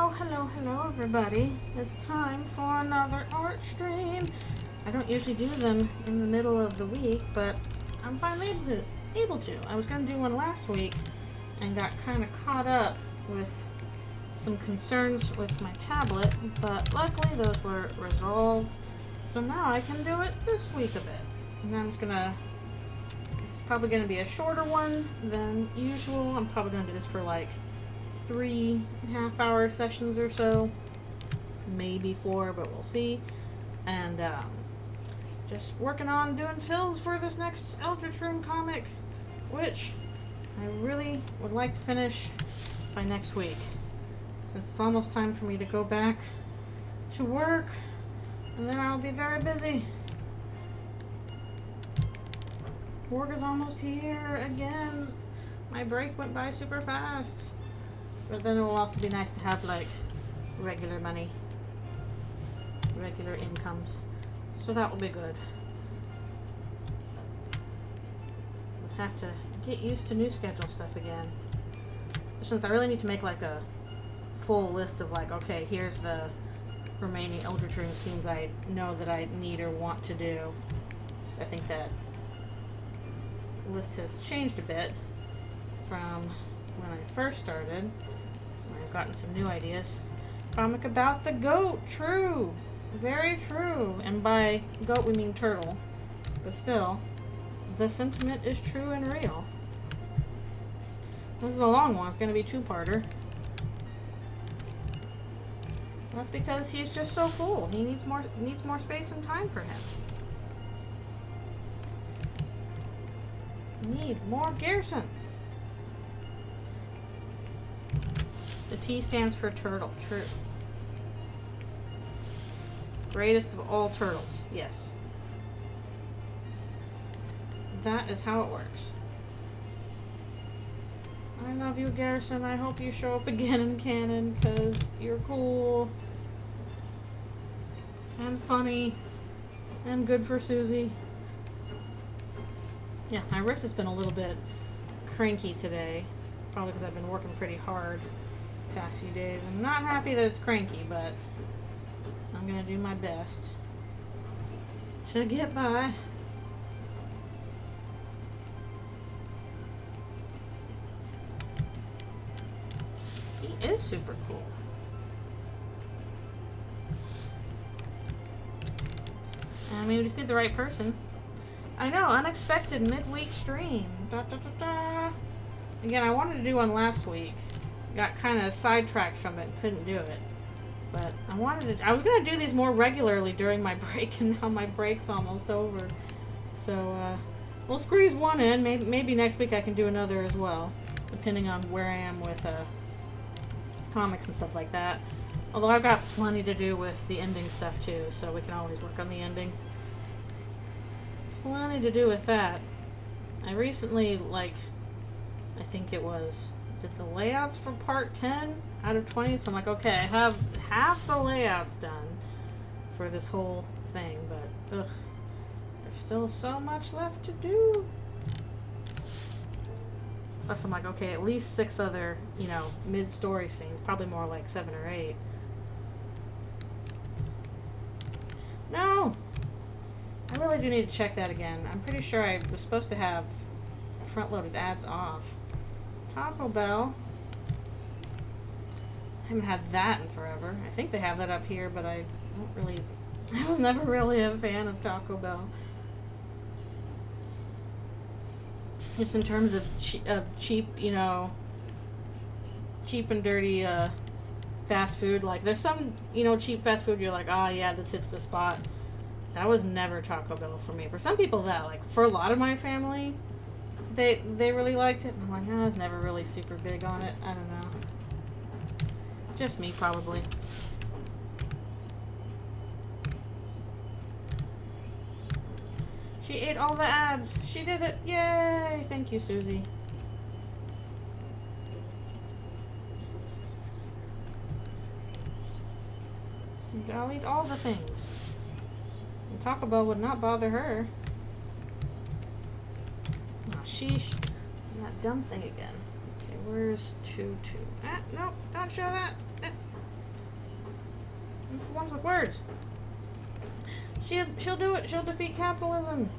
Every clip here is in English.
Hello everybody. It's time for another art stream. I don't usually do them in the middle of the week, but I'm finally able to. I was going to do one last week and got kind of caught up with some concerns with my tablet, but luckily those were resolved. So now I can do it this week a bit. And then it's probably going to be a shorter one than usual. I'm probably going to do this for like 3 half-hour sessions or so, maybe 4, but we'll see. And just working on doing fills for this next Eldritchrune comic, which I really would like to finish by next week, since it's almost time for me to go back to work, and then I'll be very busy. Work is almost here again. My break went by super fast. But then it will also be nice to have like regular money, regular incomes. So that will be good. Just have to get used to new schedule stuff again. Since I really need to make like a full list of like, okay, here's the remaining Eldritchrune scenes I know that I need or want to do. So I think that list has changed a bit from when I first started. I've gotten some new ideas. Comic about the goat. True. Very true. And by goat we mean turtle. But still, the sentiment is true and real. This is a long one. It's going to be 2-parter. That's because he's just so full. He needs more space and time for him. Need more Gerson. The T stands for turtle. True. Greatest of all turtles. Yes. That is how it works. I love you, Gerson. I hope you show up again in canon, because you're cool. And funny. And good for Susie. Yeah, my wrist has been a little bit cranky today. Probably because I've been working pretty hard past few days. I'm not happy that it's cranky, but I'm gonna do my best to get by. He is super cool. I mean, we just need the right person. I know, unexpected midweek stream. Da, da, da, da. Again, I wanted to do one last week. Got kind of sidetracked from it, couldn't do it. But I was going to do these more regularly during my break, and now my break's almost over. So, we'll squeeze one in. Maybe next week I can do another as well, depending on where I am with comics and stuff like that. Although I've got plenty to do with the ending stuff too, so we can always work on the ending. Plenty to do with that. I recently, I think it was, did the layouts for part 10 out of 20, so I'm like, okay, I have half the layouts done for this whole thing, but ugh, there's still so much left to do. Plus I'm like, okay, at least 6 other, mid-story scenes, probably more like 7 or 8. No! I really do need to check that again. I'm pretty sure I was supposed to have front-loaded ads off. Taco Bell. I haven't had that in forever. I think they have that up here, but I was never really a fan of Taco Bell. Just in terms of cheap, cheap and dirty fast food. Like, there's some, cheap fast food you're like, oh yeah, this hits the spot. That was never Taco Bell for me. For some people that, like, for a lot of my family, they really liked it. And I'm like, I was never really super big on it. I don't know. Just me, probably. She ate all the ads. She did it. Yay! Thank you, Susie. I'll eat all the things. And Taco Bell would not bother her. Oh, sheesh. That dumb thing again. Okay, where's 2-2? Ah, no, don't show that. It's the ones with words. She'll do it. She'll defeat capitalism.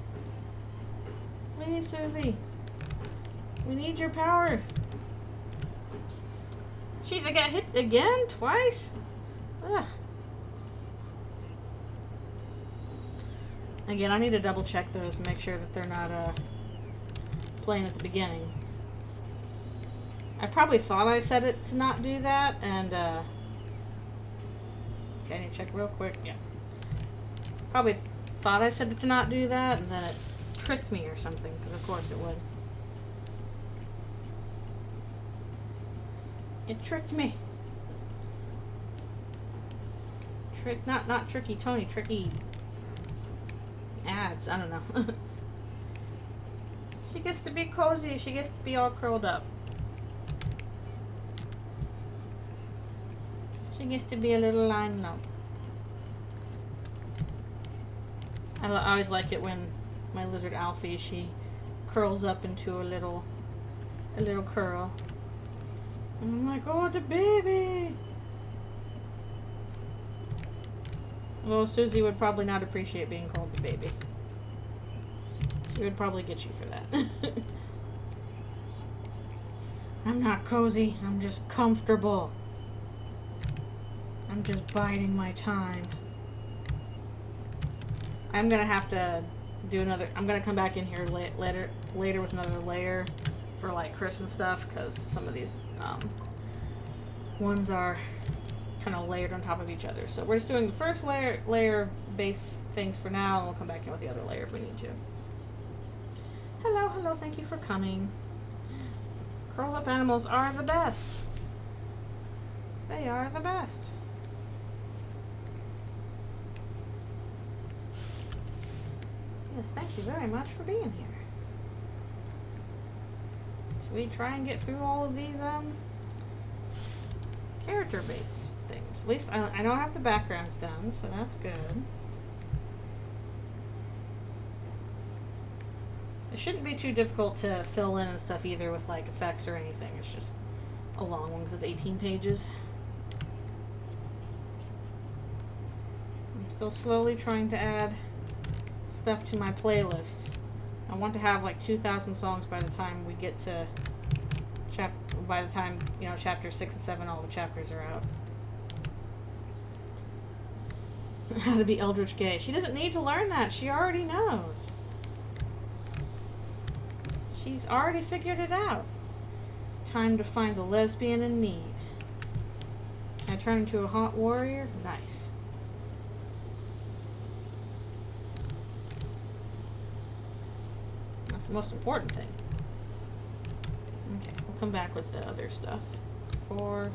Please, Susie. We need your power. Jeez, I got hit again? Twice? Ugh. Again, I need to double check those and make sure that they're not playing at the beginning. I probably thought I set it to not do that, and okay, I need to check real quick. Yeah. Probably thought I set it to not do that, and then it tricked me or something, because of course it would. It tricked me. Not tricky Tony, tricky ads. I don't know. She gets to be cozy. She gets to be all curled up. She gets to be a little line up. I always like it when my lizard Alfie, she curls up into a little curl. And I'm like, oh, the baby. Well, Susie would probably not appreciate being called the baby. She would probably get you for that. I'm not cozy. I'm just comfortable. I'm just biding my time. I'm gonna have to do another. I'm gonna come back in here later with another layer for like Chris and stuff, because some of these ones are kind of layered on top of each other. So we're just doing the first layer base things for now, and we'll come back in with the other layer if we need to. Hello, thank you for coming. Curl up animals are the best. They are the best. Yes, thank you very much for being here. So we try and get through all of these character base things. At least I don't have the backgrounds done, so that's good. It shouldn't be too difficult to fill in and stuff either with like effects or anything. It's just a long one because it's 18 pages. I'm still slowly trying to add stuff to my playlist. I want to have like 2,000 songs by the time we get to by the time, you know, chapter 6 and 7, all the chapters are out. How to be Eldritch gay. She doesn't need to learn that. She already knows. She's already figured it out. Time to find the lesbian in need. Can I turn into a hot warrior? Nice. That's the most important thing. Okay, we'll come back with the other stuff for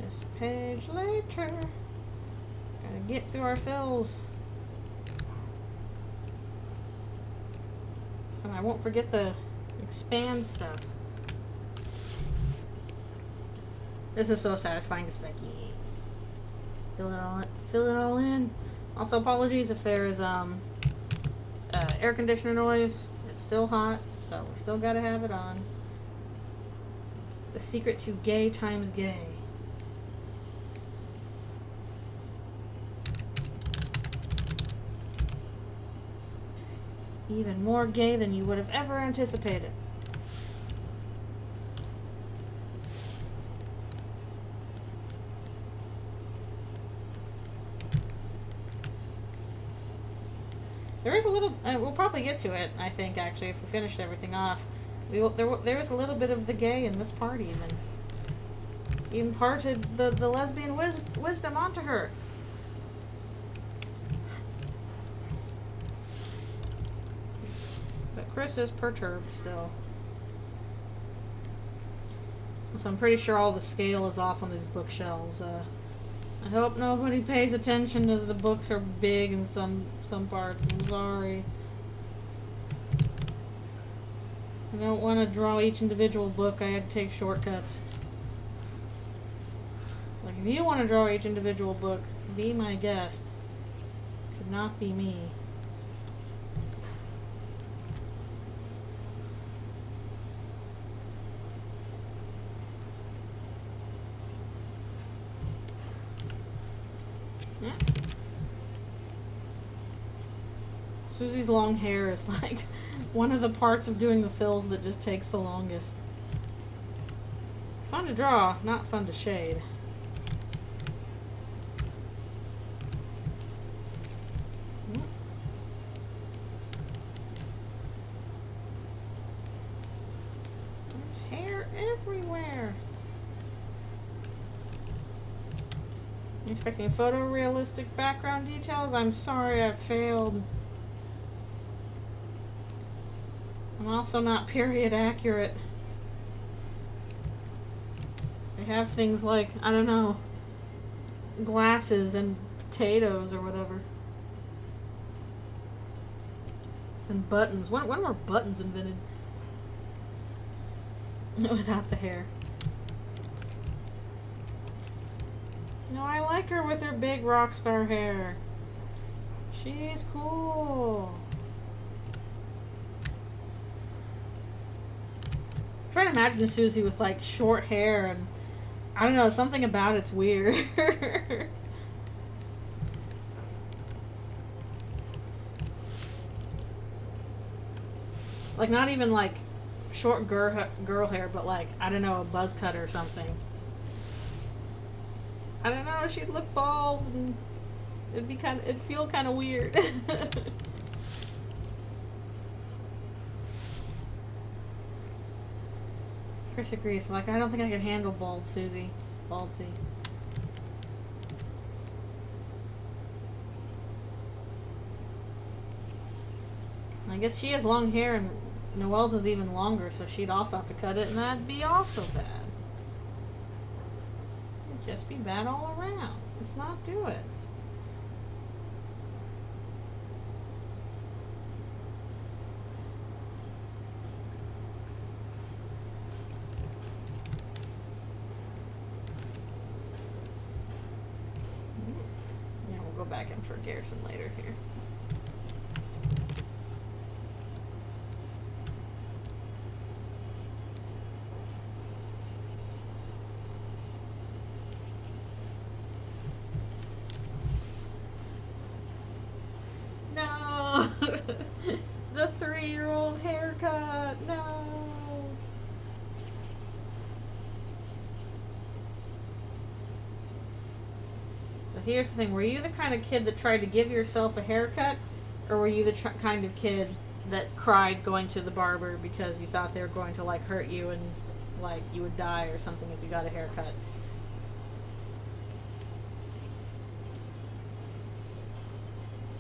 this page later. Gotta get through our fills. So I won't forget the expand stuff. This is so satisfying to Becky. Fill it all in. Also, apologies if there's air conditioner noise. It's still hot, so we still gotta have it on. The secret to gay times gay. Even more gay than you would have ever anticipated. There is a little, we'll probably get to it, I think, actually, if we finished everything off. There is a little bit of the gay in this part, even. He imparted the lesbian wisdom onto her. But Chris is perturbed still. So I'm pretty sure all the scale is off on these bookshelves. I hope nobody pays attention as the books are big in some parts. I'm sorry. I don't want to draw each individual book. I had to take shortcuts. Like, if you want to draw each individual book, be my guest. Could not be me. Yeah. Susie's long hair is like one of the parts of doing the fills that just takes the longest. Fun to draw, not fun to shade. There's hair everywhere. You're expecting photorealistic background details? I'm sorry, I failed. I'm also not period accurate. They have things like, I don't know, glasses and potatoes or whatever. And buttons. When were buttons invented? Without the hair. No, I like her with her big rock star hair. She's cool. I'm trying to imagine Susie with like short hair and I don't know, something about it's weird. Like not even like short girl hair, but like, I don't know, a buzz cut or something. I don't know, she'd look bald and it'd feel kind of weird. Chris agrees, like, I don't think I can handle bald Susie. Baldsy. I guess she has long hair and Noelle's is even longer, so she'd also have to cut it, and that'd be also bad. It'd just be bad all around. Let's not do it. Yeah, we'll go back in for Gerson later here. The 3-year-old haircut. No. So here's the thing. Were you the kind of kid that tried to give yourself a haircut? Or were you the kind of kid that cried going to the barber because you thought they were going to like hurt you and like you would die or something if you got a haircut?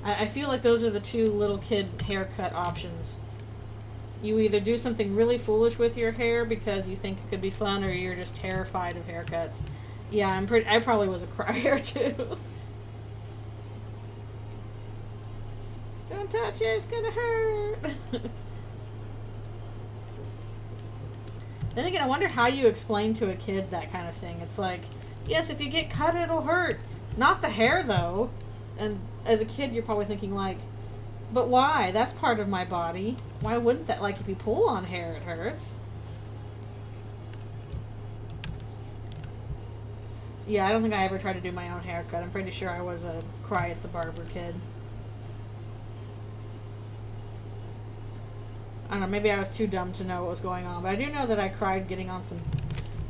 I feel like those are the two little kid haircut options. You either do something really foolish with your hair because you think it could be fun, or you're just terrified of haircuts. Yeah, I probably was a crier too. Don't touch it, it's gonna hurt. Then again, I wonder how you explain to a kid that kind of thing. It's like, yes, if you get cut, it'll hurt. Not the hair, though. And as a kid, you're probably thinking like, but why? That's part of my body. Why wouldn't that? Like, if you pull on hair, it hurts. Yeah, I don't think I ever tried to do my own haircut. I'm pretty sure I was a cry at the barber kid. I don't know, maybe I was too dumb to know what was going on. But I do know that I cried getting on some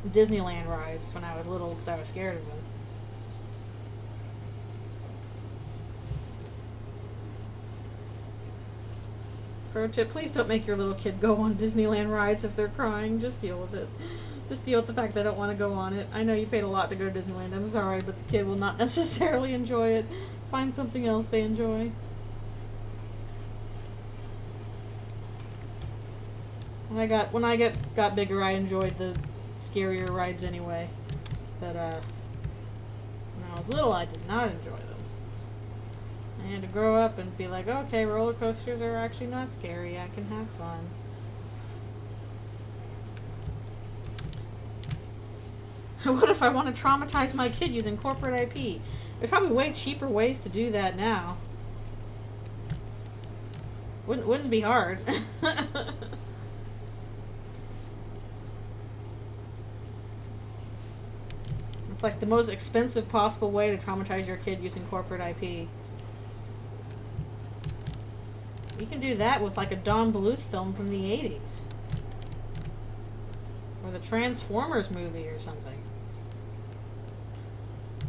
Disneyland rides when I was little because I was scared of them. Pro tip, please don't make your little kid go on Disneyland rides if they're crying. Just deal with it. Just deal with the fact they don't want to go on it. I know you paid a lot to go to Disneyland. I'm sorry, but the kid will not necessarily enjoy it. Find something else they enjoy. When I got bigger, I enjoyed the scarier rides anyway. But when I was little, I did not enjoy them. I had to grow up and be like, okay, roller coasters are actually not scary. I can have fun. What if I want to traumatize my kid using corporate IP? There's probably way cheaper ways to do that now. Wouldn't be hard. It's like the most expensive possible way to traumatize your kid using corporate IP. You can do that with like a Don Bluth film from the 80s. Or the Transformers movie or something.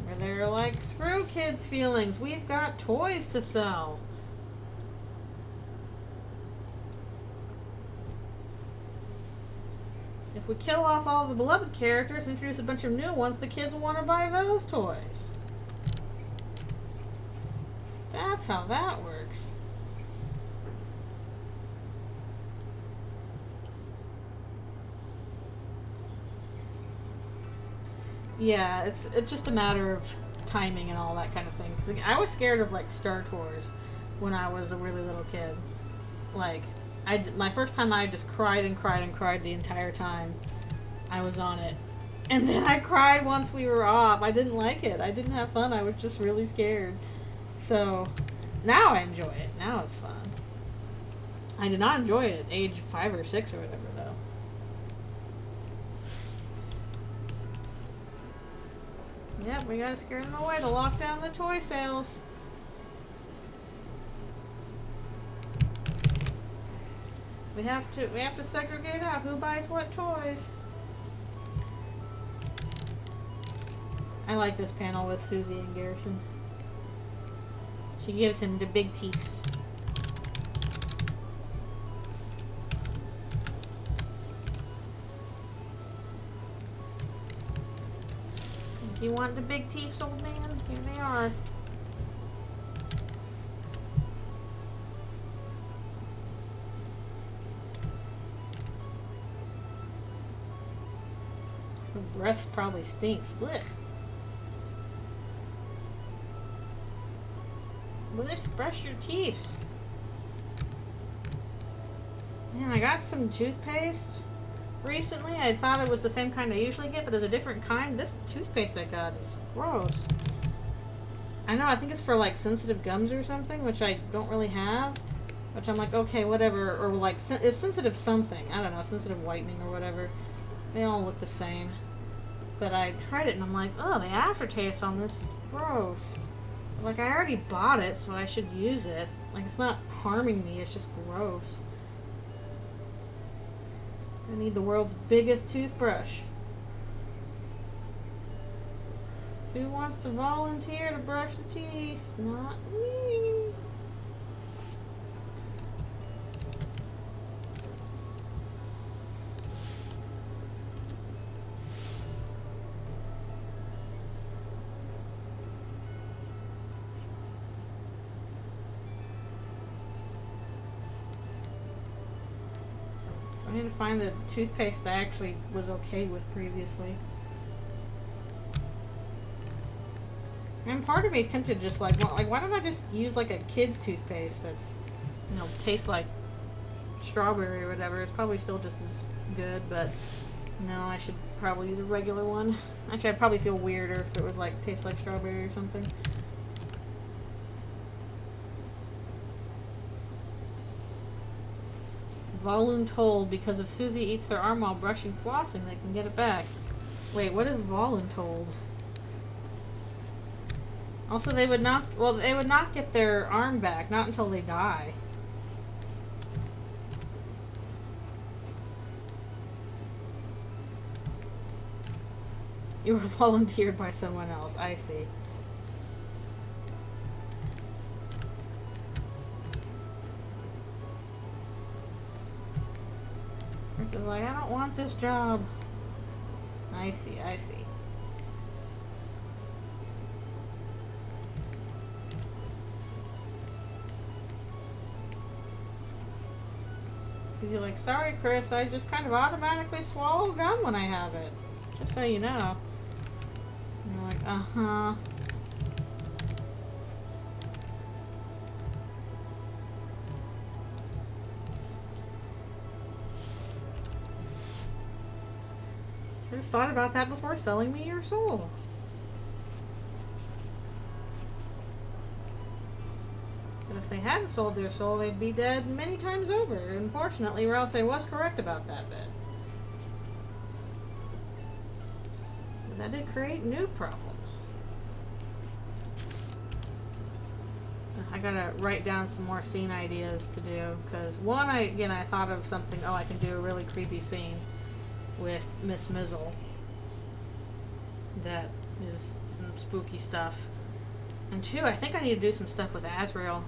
Where they're like, screw kids' feelings, we've got toys to sell. If we kill off all the beloved characters and introduce a bunch of new ones, the kids will want to buy those toys. That's how that works. Yeah, it's just a matter of timing and all that kind of thing. 'Cause I was scared of like Star Tours when I was a really little kid. Like, my first time I just cried and cried and cried the entire time I was on it. And then I cried once we were off. I didn't like it. I didn't have fun. I was just really scared. So, now I enjoy it. Now it's fun. I did not enjoy it at age 5 or 6 or whatever, though. Yep, we gotta scare them away to lock down the toy sales. We have to segregate out who buys what toys. I like this panel with Susie and Gerson. She gives him the big teeths. If you want the big teeths, old man? Here they are. Her breath probably stinks. Blech. Blech, brush your teeth. Man, I got some toothpaste recently. I thought it was the same kind I usually get, but it's a different kind. This toothpaste I got is gross. I know, I think it's for like sensitive gums or something, which I don't really have. Which I'm like, okay, whatever. Or like, it's sensitive something. I don't know, sensitive whitening or whatever. They all look the same. But I tried it and I'm like, oh, the aftertaste on this is gross. Like, I already bought it, so I should use it. Like, it's not harming me, it's just gross. I need the world's biggest toothbrush. Who wants to volunteer to brush the teeth? Not me. I need to find the toothpaste I actually was okay with previously. And part of me is tempted to just like, why don't I just use like a kid's toothpaste that's, you know, tastes like strawberry or whatever. It's probably still just as good, but no, I should probably use a regular one. Actually, I'd probably feel weirder if it was like, tastes like strawberry or something. Voluntold, because if Susie eats their arm while brushing flossing, they can get it back. Wait, what is voluntold? Also, they would not get their arm back, not until they die. You were volunteered by someone else, I see. She's like, I don't want this job. I see, I see. Because you're like, sorry, Chris, I just kind of automatically swallow gum when I have it. Just so you know. And you're like, uh-huh. Should have thought about that before selling me your soul. But if they hadn't sold their soul, they'd be dead many times over. Unfortunately, or else I was correct about that bit. that did create new problems. I gotta write down some more scene ideas to do, because one, I thought of something, I can do a really creepy scene with Miss Mizzle that is some spooky stuff. And two, I think I need to do some stuff with Azrael.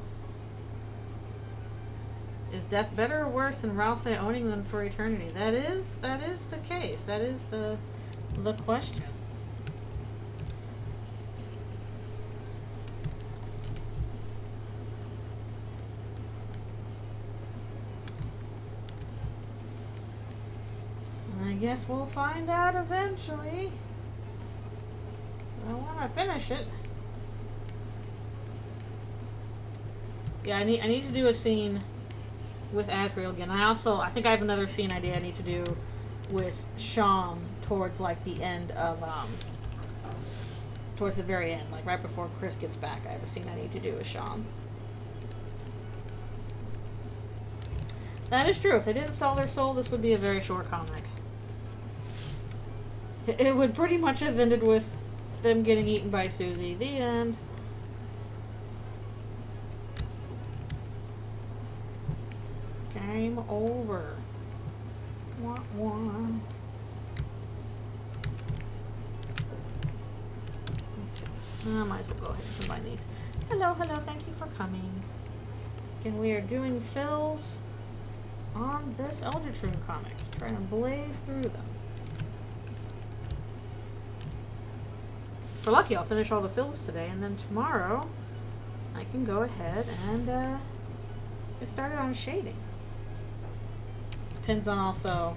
Is death better or worse than Rouse owning them for eternity? That is the case. That is the question. I guess we'll find out eventually. I want to finish it. Yeah, I need to do a scene with Azrael again. I think I have another scene idea I need to do with Sham towards like the end of towards the very end, like right before Chris gets back. I have a scene I need to do with Sham. That is true. If they didn't sell their soul, this would be a very short comic. It would pretty much have ended with them getting eaten by Susie. The end. Game over. Wah, wah. Let's see. I might as well go ahead and combine these. Hello, thank you for coming. And we are doing fills on this Eldritchrune comic. Trying to blaze through them. If we're lucky, I'll finish all the fills today, and then tomorrow I can go ahead and get started on shading. Depends on also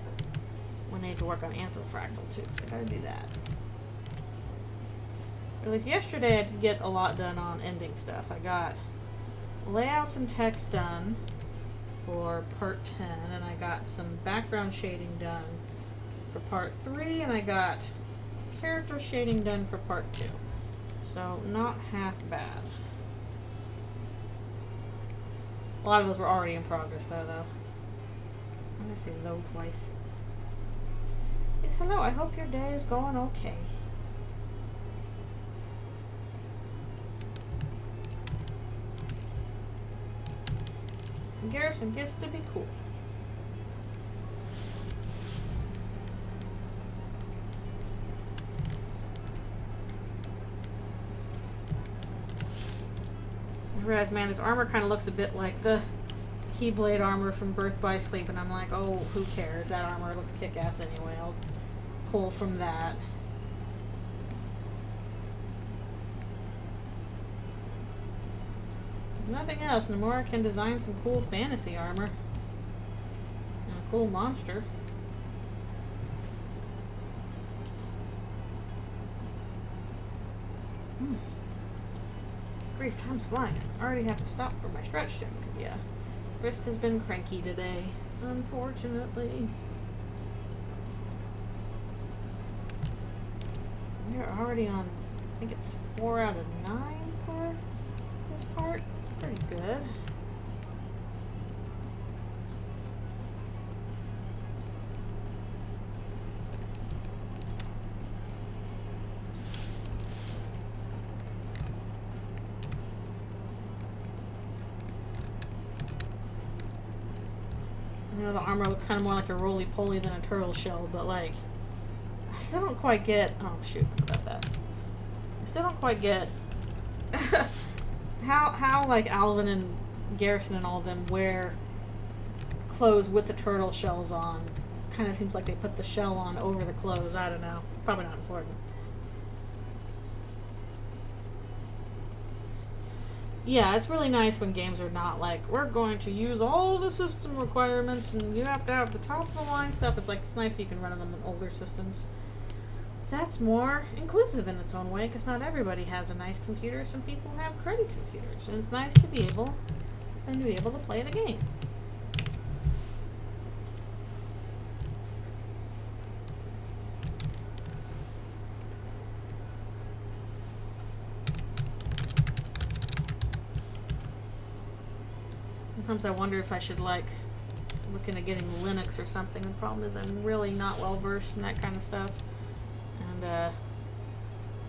when I need to work on Anthrofractal too, so I gotta do that. At least yesterday I did get a lot done on ending stuff. I got layouts and text done for part 10, and I got some background shading done for part 3, and I got character shading done for part 2. So not half bad. A lot of those were already in progress though. Why did I say though twice? Yes, hello, I hope your day is going okay. And Gerson gets to be cool. Whereas, man, this armor kind of looks a bit like the Keyblade armor from Birth by Sleep, and I'm like, oh, who cares? That armor looks kick-ass anyway. I'll pull from that. If nothing else, Nomura can design some cool fantasy armor. And a cool monster. Grief, time's flying. I already have to stop for my stretch soon, because, yeah, wrist has been cranky today, unfortunately. We're already on, I think it's 4 out of 9 for this part. It's pretty good. You know, the armor looked kind of more like a roly-poly than a turtle shell, but like, I still don't quite get, oh shoot, I forgot that. I still don't quite get how like Alvin and Gerson and all of them wear clothes with the turtle shells on. Kind of seems like they put the shell on over the clothes. I don't know. Probably not important. Yeah, it's really nice when games are not like, we're going to use all the system requirements and you have to have the top of the line stuff. It's like, it's nice you can run them in older systems. That's more inclusive in its own way, because not everybody has a nice computer. Some people have cruddy computers, and it's nice to be able to play the game. Sometimes I wonder if I should, like, look into getting Lynx or something. The problem is I'm really not well versed in that kind of stuff. And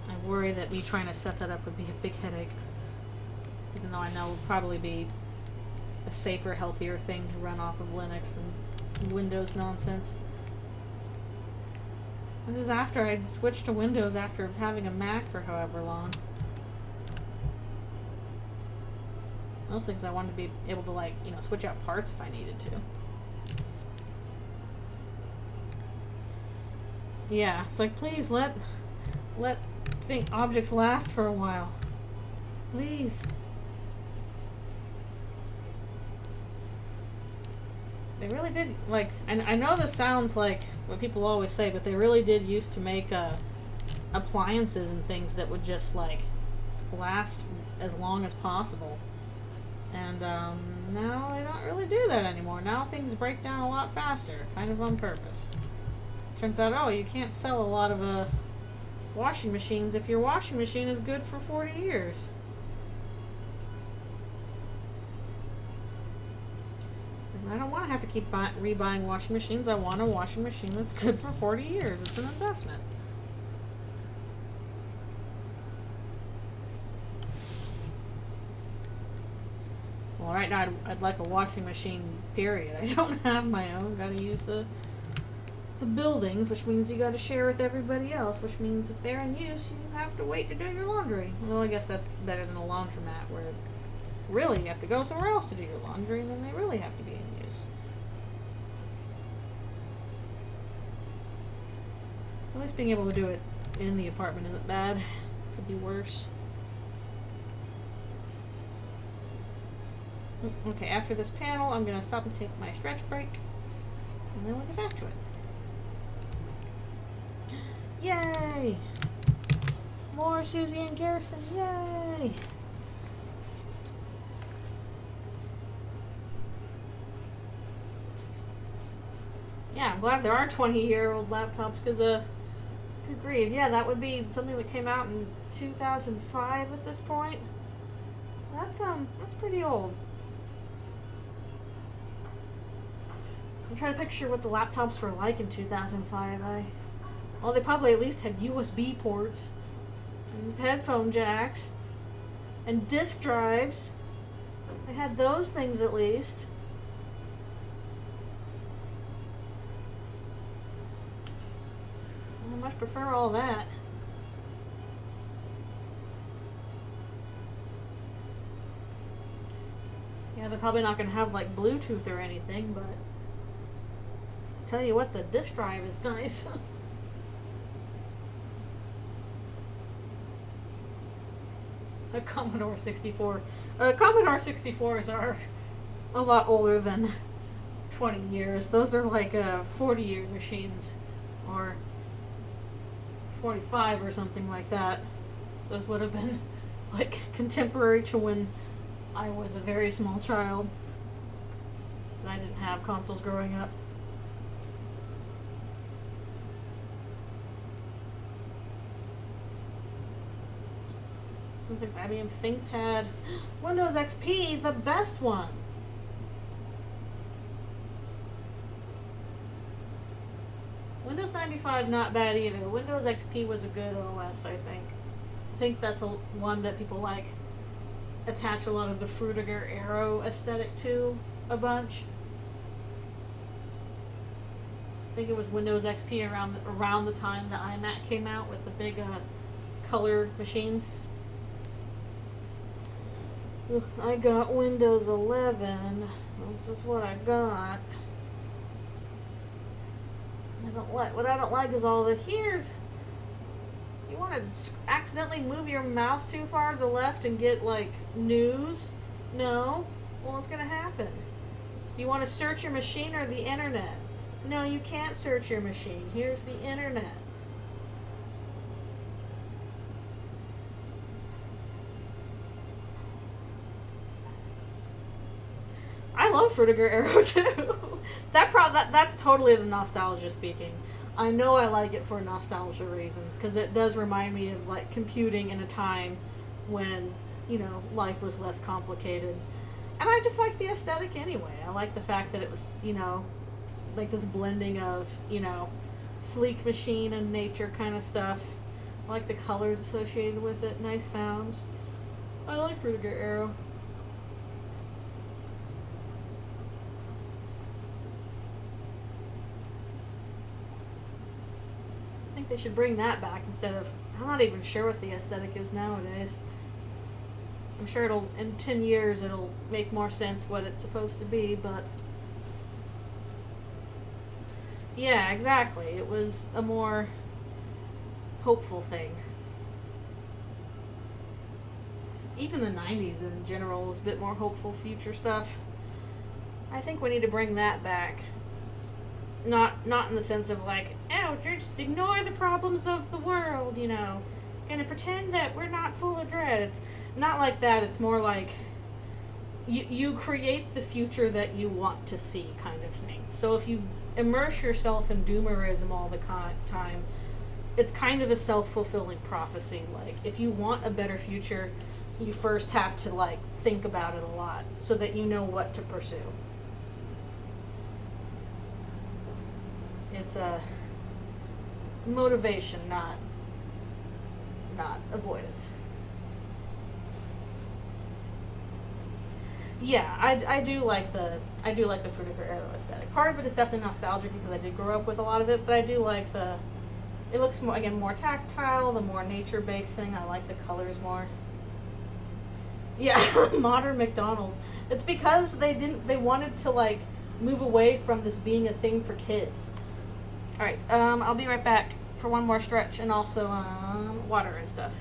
I worry that me trying to set that up would be a big headache. Even though I know it would probably be a safer, healthier thing to run off of Linux than Windows nonsense. This is after I switched to Windows after having a Mac for however long. Mostly because I wanted to be able to, like, you know, switch out parts if I needed to. Yeah, it's like, please let objects last for a while. Please. They really did, like, and I know this sounds like what people always say, but they really did used to make appliances and things that would just, like, last as long as possible. And now they don't really do that anymore. Now things break down a lot faster, kind of on purpose. Turns out, oh, you can't sell a lot of washing machines if your washing machine is good for 40 years. I don't want to have to keep rebuying washing machines. I want a washing machine that's good for 40 years. It's an investment. Well, right now I'd like a washing machine, period. I don't have my own. Gotta use the buildings, which means you gotta share with everybody else, which means if they're in use, you have to wait to do your laundry. Well, I guess that's better than a laundromat, where really you have to go somewhere else to do your laundry, and then they really have to be in use. At least being able to do it in the apartment isn't bad. Could be worse. Okay, after this panel, I'm going to stop and take my stretch break, and then we'll get back to it. Yay! More Susie and Gerson, yay! Yeah, I'm glad there are 20-year-old laptops, because, good grief, yeah, that would be something that came out in 2005 at this point. That's pretty old. So I'm trying to picture what the laptops were like in 2005. Well, they probably at least had USB ports, and headphone jacks, and disk drives. They had those things at least. I much prefer all that. Yeah, they're probably not going to have like Bluetooth or anything, but tell you what, the disk drive is nice. A Commodore 64. Commodore 64s are a lot older than 20 years. Those are like 40-year machines, or 45 or something like that. Those would have been like contemporary to when I was a very small child and I didn't have consoles growing up. IBM ThinkPad. Windows XP, the best one. Windows 95, not bad either. Windows XP was a good OS, I think. I think that's one that people like attach a lot of the Frutiger Arrow aesthetic to a bunch. I think it was Windows XP around the time the iMac came out with the big color machines. I got Windows 11. That's just what I got. What I don't like is all the here's. You want to accidentally move your mouse too far to the left and get like news? No. Well, what's gonna happen? You want to search your machine or the internet? No, you can't search your machine. Here's the internet. I love Frutiger Arrow too. That's totally the nostalgia speaking. I know I like it for nostalgia reasons, because it does remind me of like computing in a time when, you know, life was less complicated. And I just like the aesthetic anyway. I like the fact that it was, you know, like this blending of, you know, sleek machine and nature kind of stuff I like the colors associated with it. Nice sounds. I like Fruitiger Arrow. I think they should bring that back instead of... I'm not even sure what the aesthetic is nowadays. I'm sure in 10 years it'll make more sense what it's supposed to be, but... Yeah, exactly. It was a more hopeful thing. Even the 90s in general was a bit more hopeful future stuff. I think we need to bring that back. Not in the sense of like, oh, just ignore the problems of the world, you know. Gonna pretend that we're not full of dread. It's not like that. It's more like you create the future that you want to see, kind of thing. So if you immerse yourself in doomerism all the time, it's kind of a self-fulfilling prophecy. Like, if you want a better future, you first have to, like, think about it a lot so that you know what to pursue. It's a motivation, not avoidance. Yeah, I do like the Fruitiger Arrow aesthetic. Part of it is definitely nostalgic because I did grow up with a lot of it, but I do like it looks more tactile, the more nature-based thing. I like the colors more. Yeah, modern McDonald's. It's because they wanted to, like, move away from this being a thing for kids. Alright, I'll be right back for one more stretch and also water and stuff.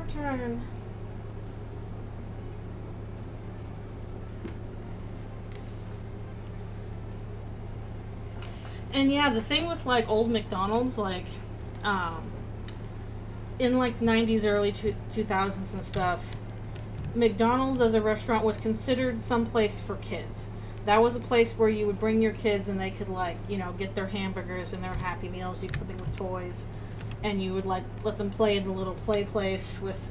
Turn. And yeah, the thing with like old McDonald's, like in like 90s, early 2000s and stuff, McDonald's as a restaurant was considered someplace for kids. That was a place where you would bring your kids and they could, like, you know, get their hamburgers and their Happy Meals, you get something with toys, and you would, like, let them play in the little play place with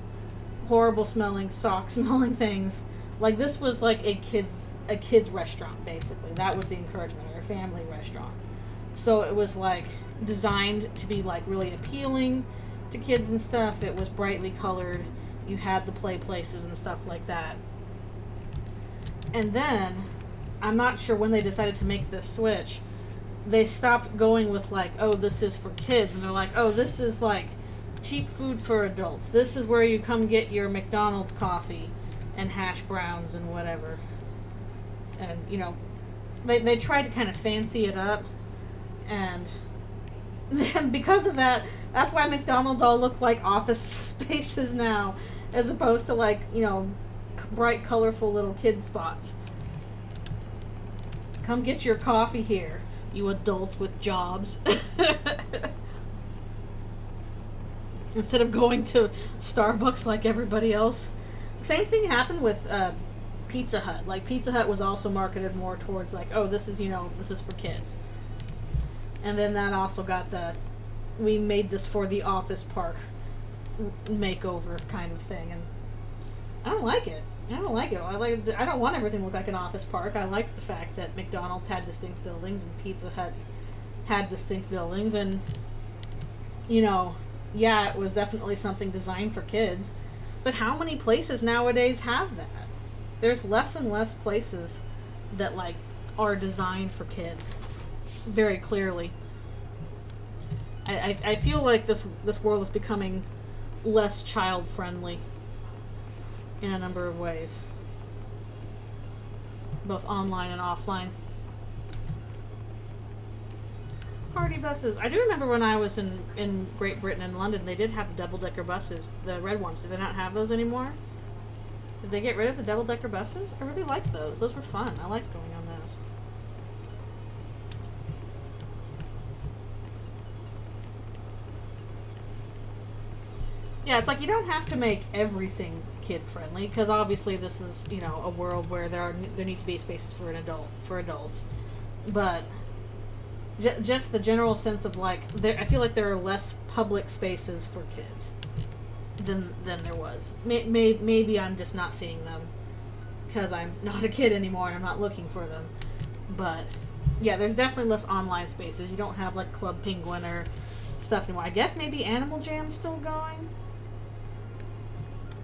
horrible smelling, sock smelling things. Like, this was like a kids restaurant, basically. That was the encouragement, or a family restaurant. So it was like designed to be like really appealing to kids and stuff. It was brightly colored. You had the play places and stuff like that. And then, I'm not sure when they decided to make this switch, they stopped going with like, oh, this is for kids, and they're like, oh, this is like cheap food for adults. This is where you come get your McDonald's coffee and hash browns and whatever. And, you know, they tried to kind of fancy it up, and because of that, that's why McDonald's all look like office spaces now, as opposed to, like, you know, bright, colorful little kid spots. Come get your coffee here, you adults with jobs. Instead of going to Starbucks like everybody else. Same thing happened with Pizza Hut. Like, Pizza Hut was also marketed more towards, like, oh, this is, this is for kids. And then that also got we made this for the office park makeover kind of thing. And I don't like it. I don't want everything to look like an office park. I like the fact that McDonald's had distinct buildings and Pizza Hut's had distinct buildings. And, yeah, it was definitely something designed for kids. But how many places nowadays have that? There's less and less places that, like, are designed for kids. Very clearly. I feel like this world is becoming less child-friendly in a number of ways. Both online and offline. Party buses. I do remember when I was in Great Britain and London, they did have the double-decker buses, the red ones. Do they not have those anymore? Did they get rid of the double-decker buses? I really liked those. Those were fun. I liked going on those. Yeah, it's like you don't have to make everything kid-friendly, because obviously this is, a world where there need to be spaces for adults. But just the general sense of, like, I feel like there are less public spaces for kids than there was. Maybe I'm just not seeing them because I'm not a kid anymore and I'm not looking for them. But yeah, there's definitely less online spaces. You don't have, like, Club Penguin or stuff anymore. I guess maybe Animal Jam's still going.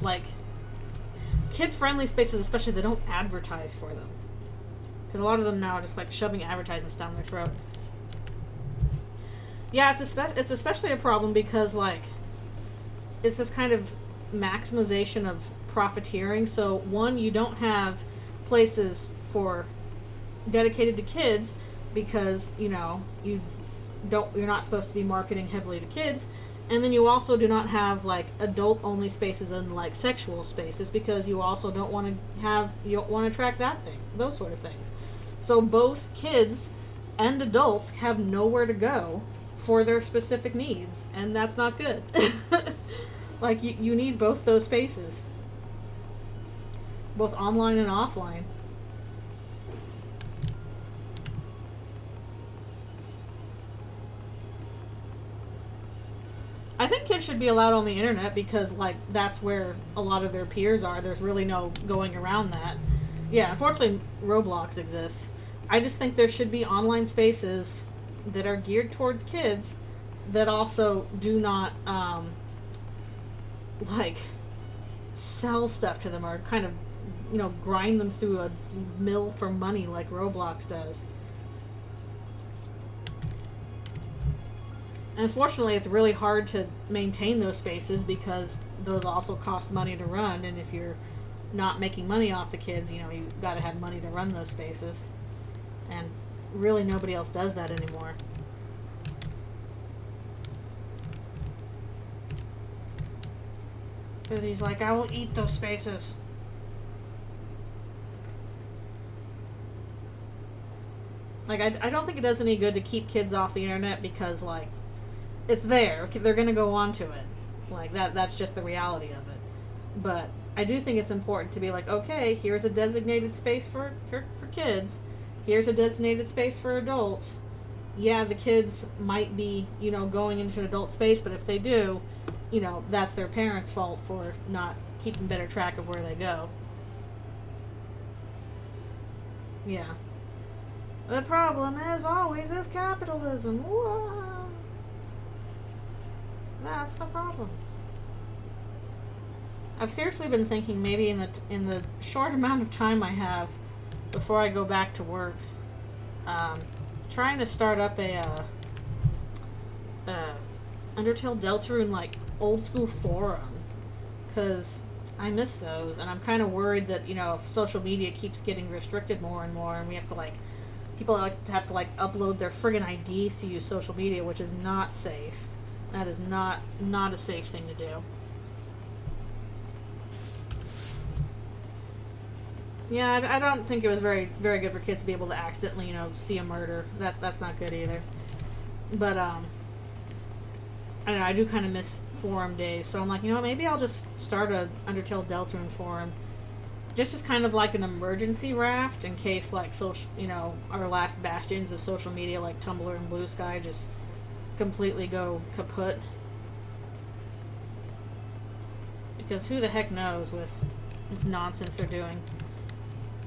Like, kid-friendly spaces, especially, they don't advertise for them. Because a lot of them now are just, like, shoving advertisements down their throat. Yeah, it's especially a problem because, like, it's this kind of maximization of profiteering. So, one, you don't have places dedicated to kids because, you're not supposed to be marketing heavily to kids. And then you also do not have, like, adult-only spaces and, like, sexual spaces because you also don't want to attract those sort of things. So both kids and adults have nowhere to go for their specific needs, and that's not good. Like, you need both those spaces. Both online and offline. I think kids should be allowed on the internet because, like, that's where a lot of their peers are. There's really no going around that. Yeah, unfortunately, Roblox exists. I just think there should be online spaces that are geared towards kids that also do not, like, sell stuff to them or kind of, grind them through a mill for money like Roblox does. Unfortunately, it's really hard to maintain those spaces because those also cost money to run, and if you're not making money off the kids, you've got to have money to run those spaces. And really nobody else does that anymore. Because he's like, I will eat those spaces. Like, I don't think it does any good to keep kids off the internet because, like, it's there. They're going to go on to it. Like, that's just the reality of it. But I do think it's important to be like, okay, here's a designated space for kids. Here's a designated space for adults. Yeah, the kids might be, going into an adult space, but if they do, that's their parents' fault for not keeping better track of where they go. Yeah. The problem, as always, is capitalism. Whoa. That's the problem. I've seriously been thinking maybe in the short amount of time I have before I go back to work, trying to start up a Undertale Deltarune, like, old school forum, because I miss those, and I'm kind of worried that, if social media keeps getting restricted more and more, and we have to, like, people have to upload their friggin' IDs to use social media, which is not safe. That is not a safe thing to do. Yeah, I don't think it was very, very good for kids to be able to accidentally, see a murder. That's not good either. But, I don't know, I do kind of miss forum days, so I'm like, maybe I'll just start a Undertale Deltarune forum. just as kind of like an emergency raft in case like social, our last bastions of social media like Tumblr and Blue Sky just completely go kaput. Because who the heck knows with this nonsense they're doing.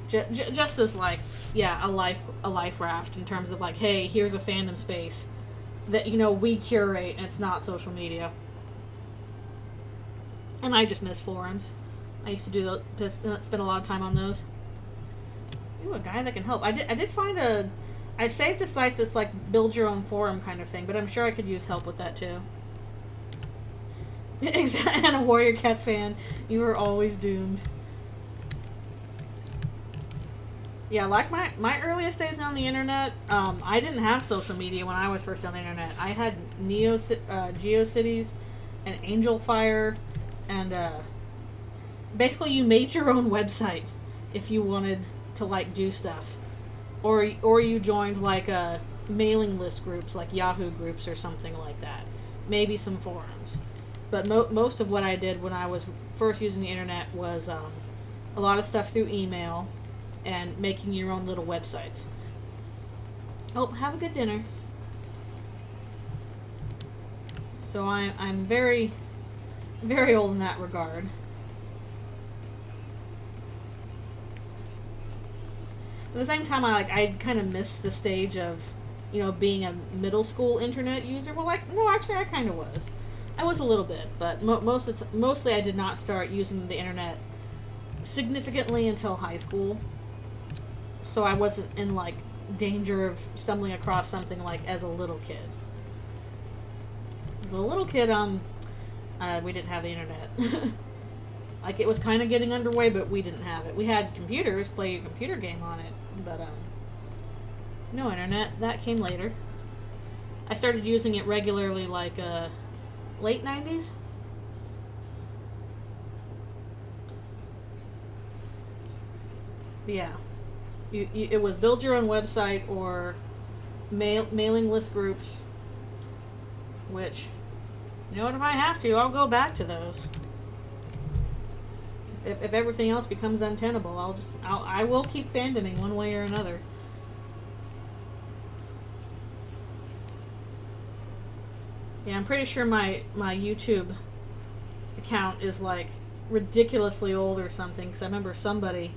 Just as like, yeah, a life raft in terms of like, hey, here's a fandom space that we curate and it's not social media. And I just miss forums. I used to spend a lot of time on those. Ooh, a guy that can help. I did find I saved a site that's like build your own forum kind of thing, but I'm sure I could use help with that too. And a Warrior Cats fan, you are always doomed. Yeah, like my earliest days on the internet, I didn't have social media when I was first on the internet. I had GeoCities and Angel Fire, and basically you made your own website if you wanted to like do stuff, or you joined like mailing list groups like Yahoo groups or something like that. Maybe some forums, but most of what I did when I was first using the internet was a lot of stuff through email and making your own little websites. Oh, have a good dinner. So I'm very, very old in that regard. At the same time, I kind of missed the stage of, being a middle school internet user. Well, no, actually, I kind of was. I was a little bit, but mostly I did not start using the internet significantly until high school. So I wasn't in like danger of stumbling across something like as a little kid. As a little kid, we didn't have the internet. Like, it was kind of getting underway, but we didn't have it. We had computers, play a computer game on it, but no internet. That came later. I started using it regularly like late 90s. Yeah. It was build your own website or mailing list groups, which, what, if I have to, I'll go back to those. If everything else becomes untenable, I will keep fandoming one way or another. Yeah, I'm pretty sure my YouTube account is like ridiculously old or something, because I remember somebody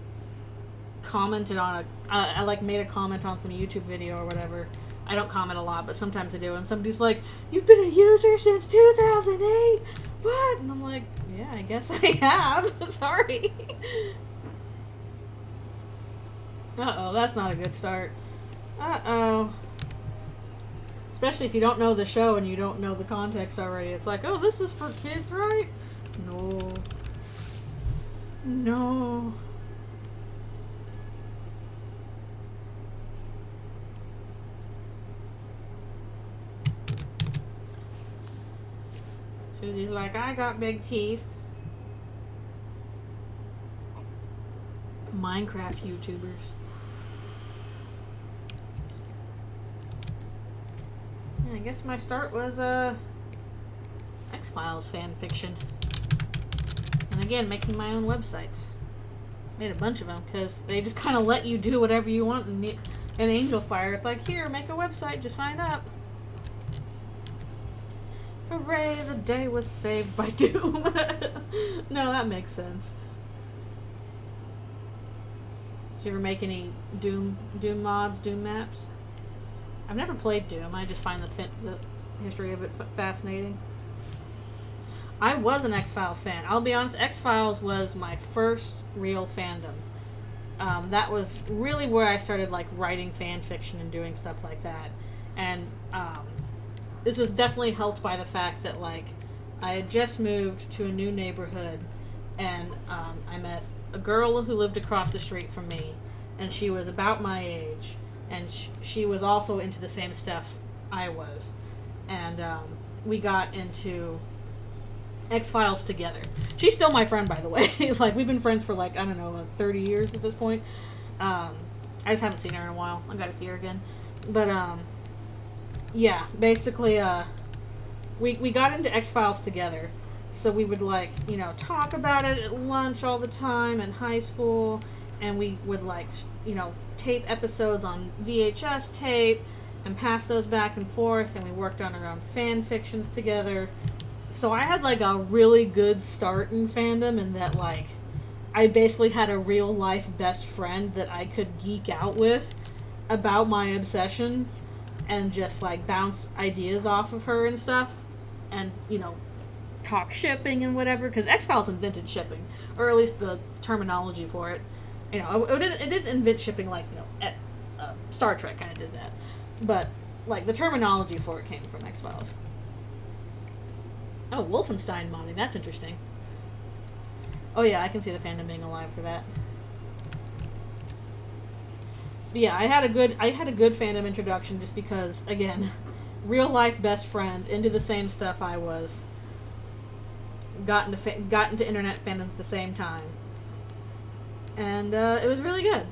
commented on I like made a comment on some YouTube video or whatever. I don't comment a lot, but sometimes I do, and somebody's like, "You've been a user since 2008? What?" And I'm like, "Yeah, I guess I have." Sorry. Uh-oh, that's not a good start. Uh-oh. Especially if you don't know the show and you don't know the context already. It's like, oh, this is for kids, right? No. No. Susie's like, I got big teeth. Minecraft YouTubers. Yeah, I guess my start was X-Files fan fiction. And again, making my own websites. Made a bunch of them because they just kind of let you do whatever you want in Angel Fire. It's like, here, make a website, just sign up. Hooray, the day was saved by Doom. No, that makes sense. Did you ever make any Doom mods, Doom maps? I've never played Doom. I just find the history of it fascinating. I was an X-Files fan. I'll be honest, X-Files was my first real fandom. That was really where I started like writing fan fiction and doing stuff like that. And this was definitely helped by the fact that like I had just moved to a new neighborhood, and I met a girl who lived across the street from me, and she was about my age, and she was also into the same stuff I was, and we got into X-Files together. She's still my friend, by the way. Like, we've been friends for like, I don't know, 30 years at this point. I just haven't seen her in a while. I gotta see her again. But yeah, basically we got into X-Files together, So we would, like, you know, talk about it at lunch all the time in high school, and we would, like, you know, tape episodes on VHS tape and pass those back and forth, and we worked on our own fan fictions together. So I had, like, a really good start in fandom, in that, like, I basically had a real life best friend that I could geek out with about my obsession and just, like, bounce ideas off of her and stuff, and, you know, talk shipping and whatever, because X-Files invented shipping, or at least the terminology for it. You know, it didn't invent shipping like, you know, Star Trek kind of did that, but, like, the terminology for it came from X-Files. Oh, Wolfenstein modding, that's interesting. Oh yeah, I can see the fandom being alive for that. But yeah, I had a good fandom introduction, just because, again, real life best friend, into the same stuff I was. Got into internet fandoms at the same time, and it was really good.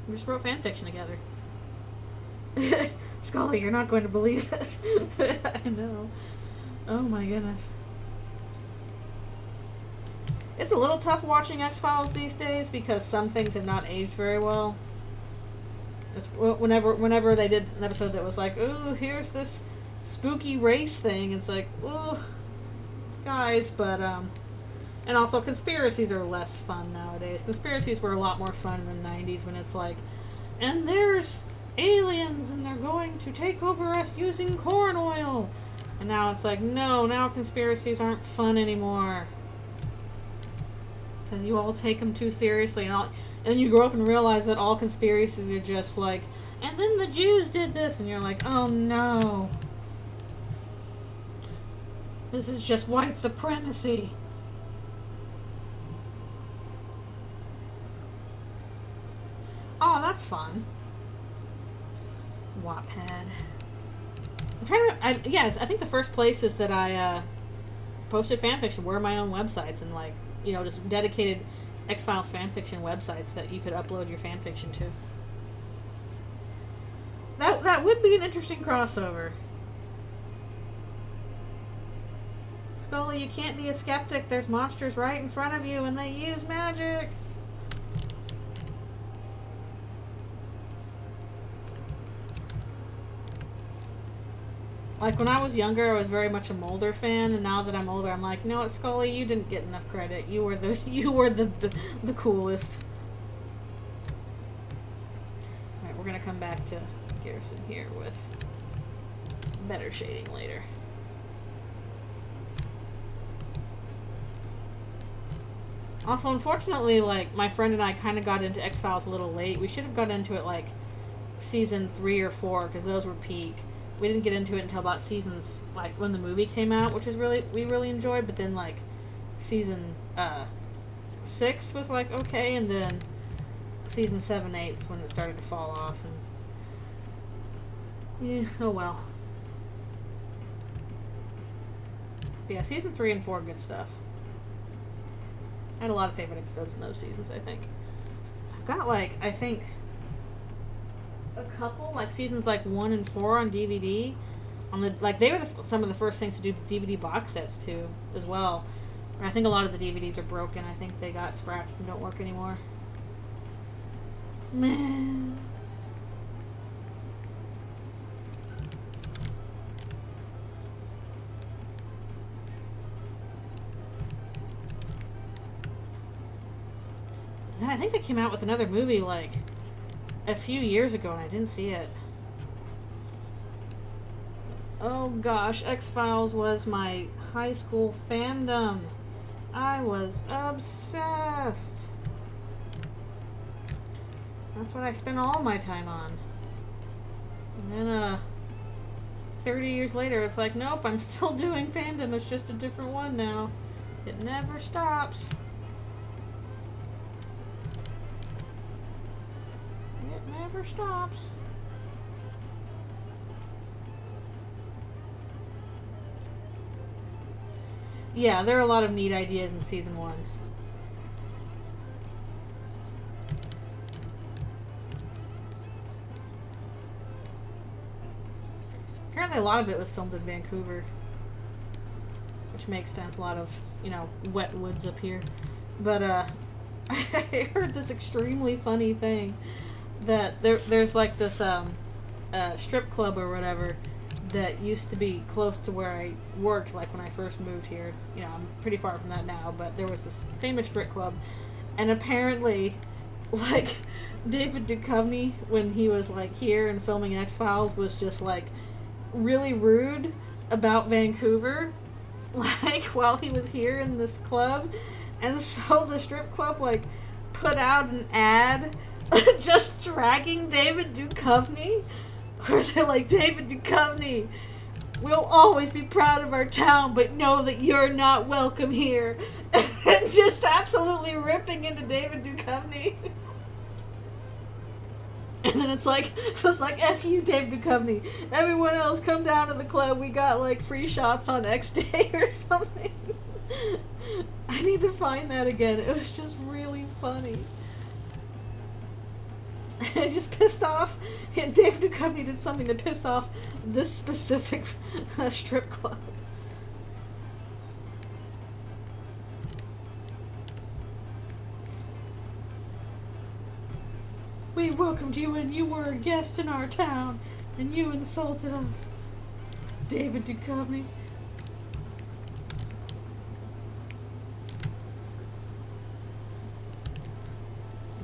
We just wrote fan fiction together. Scully, you're not going to believe this. I know. Oh my goodness. It's a little tough watching X-Files these days, because some things have not aged very well. It's whenever they did an episode that was like, ooh, here's this spooky race thing, it's like, ooh, guys, but, and also conspiracies are less fun nowadays. Conspiracies were a lot more fun in the 90s, when it's like, and there's aliens, and they're going to take over us using corn oil. And now it's like, no, now conspiracies aren't fun anymore. Because you all take them too seriously, and you grow up and realize that all conspiracies are just like, and then the Jews did this, and you're like, oh no. This is just white supremacy. Oh, that's fun. Wattpad. I'm trying to. I think the first places that I posted fanfiction were my own websites, and, like, you know, just dedicated X-Files fanfiction websites that you could upload your fanfiction to. That would be an interesting crossover. Scully, you can't be a skeptic. There's monsters right in front of you, and they use magic. Like, when I was younger, I was very much a Mulder fan, and now that I'm older, I'm like, you know what, Scully, you didn't get enough credit. You were the coolest. Alright, we're gonna come back to Gerson here with better shading later. Also, unfortunately, like, my friend and I kind of got into X-Files a little late. We should have got into it, like, season 3 or 4, because those were peak. We didn't get into it until about seasons, like, when the movie came out, which was we really enjoyed, but then, like, season 6 was, like, okay, and then season 7, 8 is when it started to fall off, and yeah, oh well. But yeah, season 3 and 4, good stuff. I had a lot of favorite episodes in those seasons, I think. I've got, like, I think a couple, like, seasons, like, 1 and 4 on DVD. On the, like, they were some of the first things to do DVD box sets, too, as well. I think a lot of the DVDs are broken. I think they got scrapped and don't work anymore. Man. And I think they came out with another movie, like, a few years ago, and I didn't see it. Oh gosh, X-Files was my high school fandom. I was obsessed. That's what I spent all my time on. And then, 30 years later, it's like, nope, I'm still doing fandom. It's just a different one now. It never stops. It never stops. Yeah, there are a lot of neat ideas in season 1. Apparently a lot of it was filmed in Vancouver. Which which makes sense. A lot of, you know, wet woods up here. But I heard this extremely funny thing that there's like this strip club or whatever that used to be close to where I worked, like when I first moved here. It's, you know, I'm pretty far from that now, but there was this famous strip club, and apparently, like, David Duchovny, when he was like here and filming X-Files, was just like really rude about Vancouver, like while he was here in this club, and so the strip club like put out an ad just dragging David Duchovny, where they're like, David Duchovny, we'll always be proud of our town, but know that you're not welcome here. And just absolutely ripping into David Duchovny. And then it's like, F you, David Duchovny. Everyone else come down to the club. We got like free shots on X Day or something. I need to find that again. It was just really funny. It just pissed off. And David Duchovny did something to piss off this specific strip club. We welcomed you and you were a guest in our town and you insulted us. David Duchovny.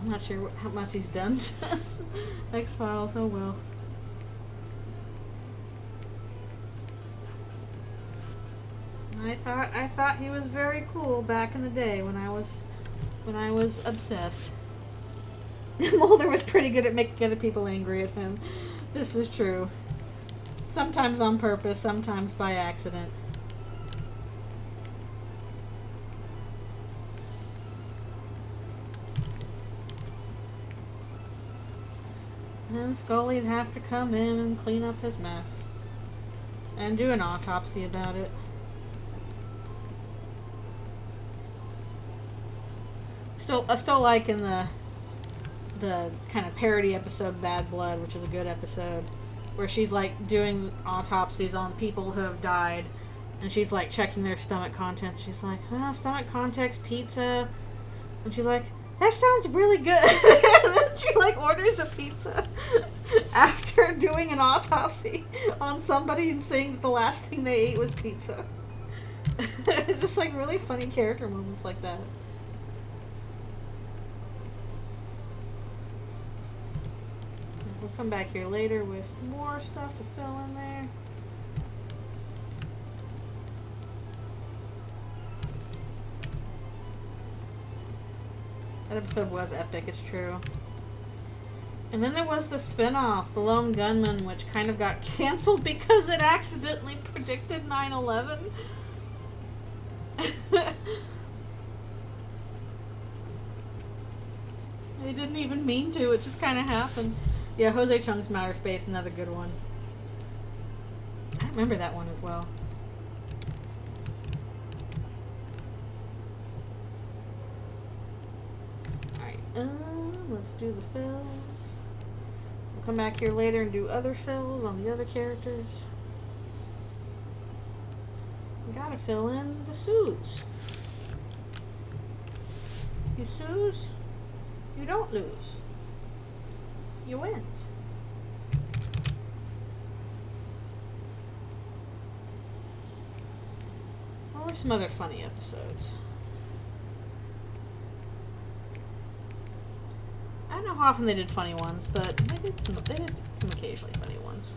I'm not sure how much he's done since X-Files. Oh well. I thought he was very cool back in the day when I was obsessed. Mulder was pretty good at making other people angry at him. This is true. Sometimes on purpose, sometimes by accident. And Scully'd have to come in and clean up his mess. And do an autopsy about it. I still like in the kind of parody episode Bad Blood, which is a good episode, where she's like doing autopsies on people who have died, and she's like checking their stomach contents. She's like, stomach contents, pizza, and she's like, that sounds really good. And then she like orders a pizza after doing an autopsy on somebody and saying that the last thing they ate was pizza. Just like really funny character moments like that. We'll come back here later with more stuff to fill in there. That episode was epic, it's true. And then there was the spin-off, The Lone Gunman, which kind of got canceled because it accidentally predicted 9/11. They didn't even mean to, it just kind of happened. Yeah, Jose Chung's Outer Space, another good one. I remember that one as well. Alright, let's do the fills. We'll come back here later and do other fills on the other characters. We gotta fill in the Sues. You Sues, you don't lose. You wins. Or some other funny episodes. I don't know how often they did funny ones, but they did some occasionally funny ones.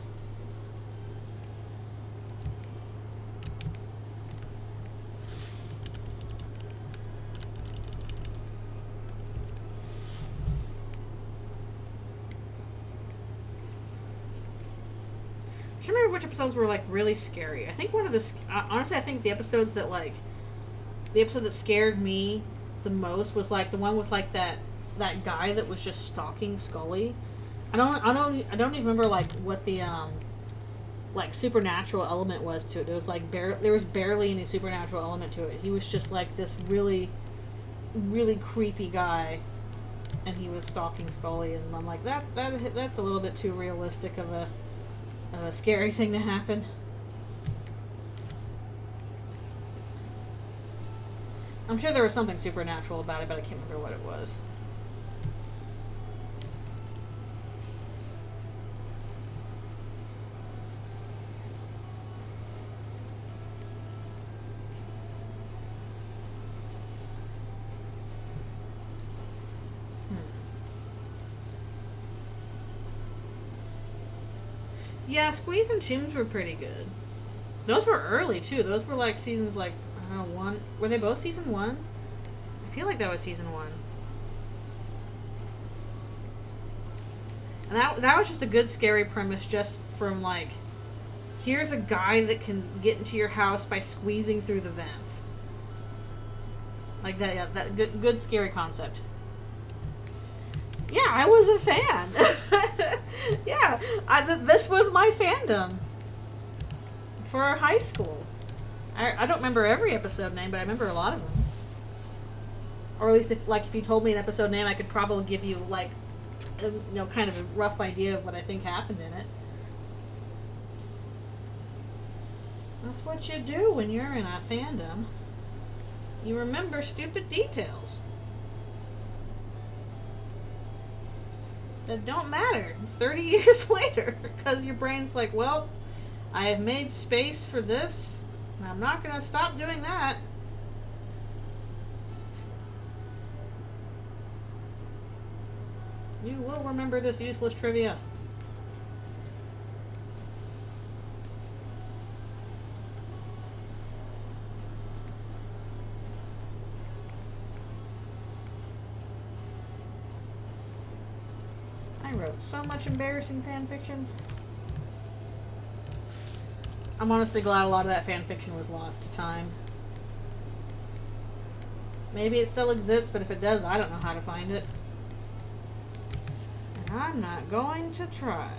I can't remember which episodes were like really scary. I think one of the honestly, I think the episode that scared me the most was like the one with like that guy that was just stalking Scully. I don't even remember like what the like supernatural element was to it. It was like there was barely any supernatural element to it. He was just like this really, really creepy guy, and he was stalking Scully, and I'm like that's a little bit too realistic of a scary thing to happen. I'm sure there was something supernatural about it, but I can't remember what it was. Yeah, Squeeze and Chooms were pretty good. Those were early, too. Those were like seasons like, I don't know, 1. Were they both season 1? I feel like that was season 1. And that was just a good scary premise just from like, here's a guy that can get into your house by squeezing through the vents. Like that, yeah, that good scary concept. Yeah, I was a fan. Yeah, this was my fandom for high school. I don't remember every episode name, but I remember a lot of them. Or at least if you told me an episode name, I could probably give you like, kind of a rough idea of what I think happened in it. That's what you do when you're in a fandom. You remember stupid details that don't matter 30 years later because your brain's like, well, I have made space for this and I'm not going to stop doing that. You will remember this useless trivia. I wrote so much embarrassing fan fiction. I'm honestly glad a lot of that fan fiction was lost to time. Maybe it still exists, but if it does, I don't know how to find it. And I'm not going to try.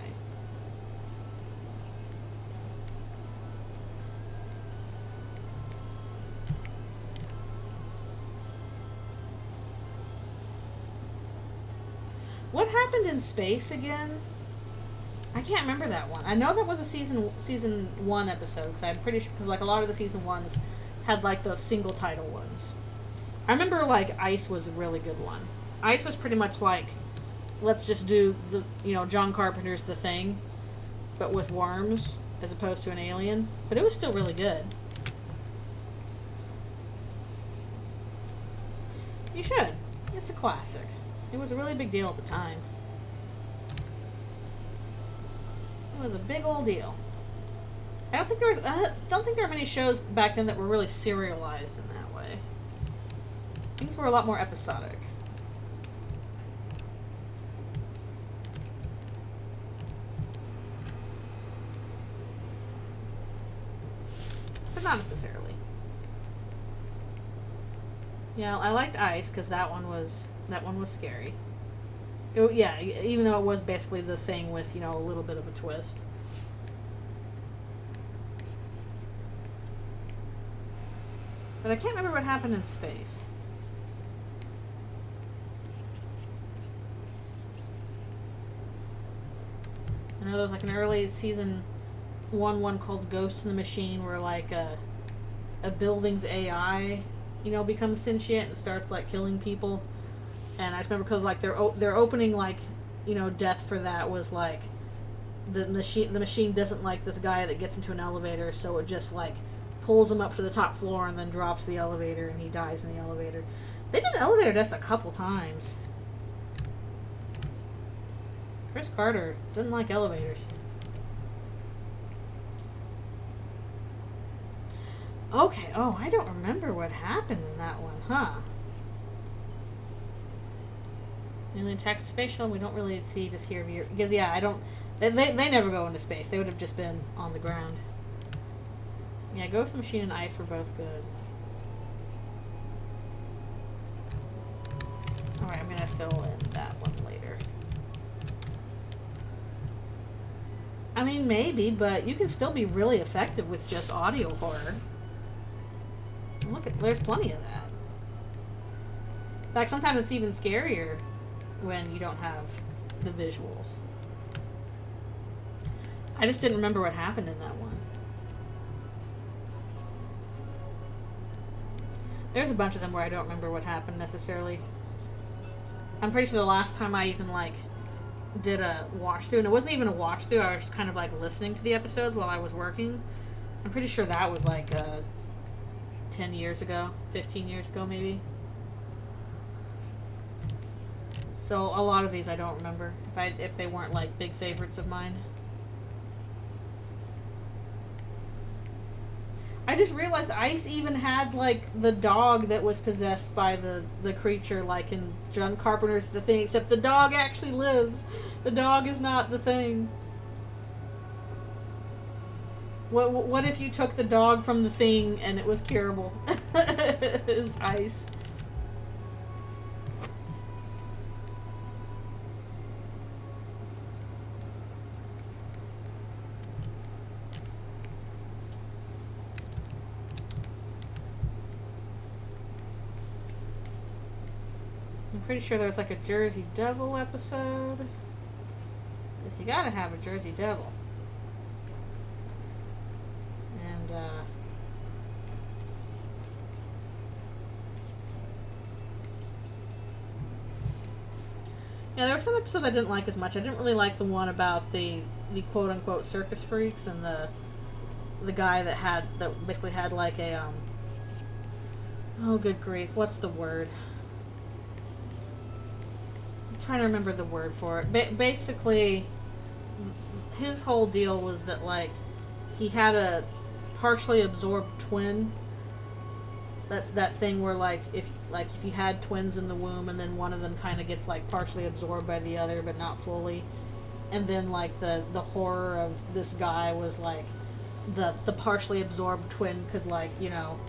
What happened in space again? I can't remember that one. I know that was a season 1 episode because I'm pretty sure because like a lot of the season 1s had like those single title ones. I remember like Ice was a really good one. Ice was pretty much like, let's just do the John Carpenter's The Thing, but with worms as opposed to an alien. But it was still really good. You should. It's a classic. It was a really big deal at the time. It was a big old deal. I don't think there were many shows back then that were really serialized in that way. Things were a lot more episodic. But not necessarily. Yeah, I liked Ice because that one was scary. Yeah, even though it was basically The Thing with, a little bit of a twist. But I can't remember what happened in space. I know there was like an early season 1 called Ghost in the Machine where like a building's AI, becomes sentient and starts like killing people. And I just remember because like their opening like death for that was like the machine doesn't like this guy that gets into an elevator, so it just like pulls him up to the top floor and then drops the elevator and he dies in the elevator. They did elevator deaths a couple times. Chris Carter didn't like elevators. Okay, oh, I don't remember what happened in that one, huh? Alien attacks the space shuttle. We don't really see, just hear, because yeah, I don't. They never go into space. They would have just been on the ground. Yeah, Ghost in the Machine and Ice were both good. All right, I'm gonna fill in that one later. I mean, maybe, but you can still be really effective with just audio horror. Look, there's plenty of that. In fact, sometimes it's even scarier when you don't have the visuals. I just didn't remember what happened in that one. There's a bunch of them where I don't remember what happened necessarily. I'm pretty sure the last time I even, like, did a watch through, and it wasn't even a watch through, I was just kind of, like, listening to the episodes while I was working. I'm pretty sure that was, like, 10 years ago, 15 years ago, maybe. So a lot of these I don't remember, if they weren't, like, big favorites of mine. I just realized Ice even had, like, the dog that was possessed by the creature, like in John Carpenter's The Thing, except the dog actually lives. The dog is not the thing. What if you took the dog from The Thing and it was curable? It's Ice. I'm pretty sure there was like a Jersey Devil episode. Because you gotta have a Jersey Devil. And, yeah, there were some episodes I didn't like as much. I didn't really like the one about the quote-unquote circus freaks and the guy that basically had like a, oh good grief, what's the word? Trying to remember the word for it. Basically, his whole deal was that, like, he had a partially absorbed twin. That thing where, like if you had twins in the womb and then one of them kind of gets, like, partially absorbed by the other but not fully, and then, like, the horror of this guy was, like, the partially absorbed twin could, like, you know,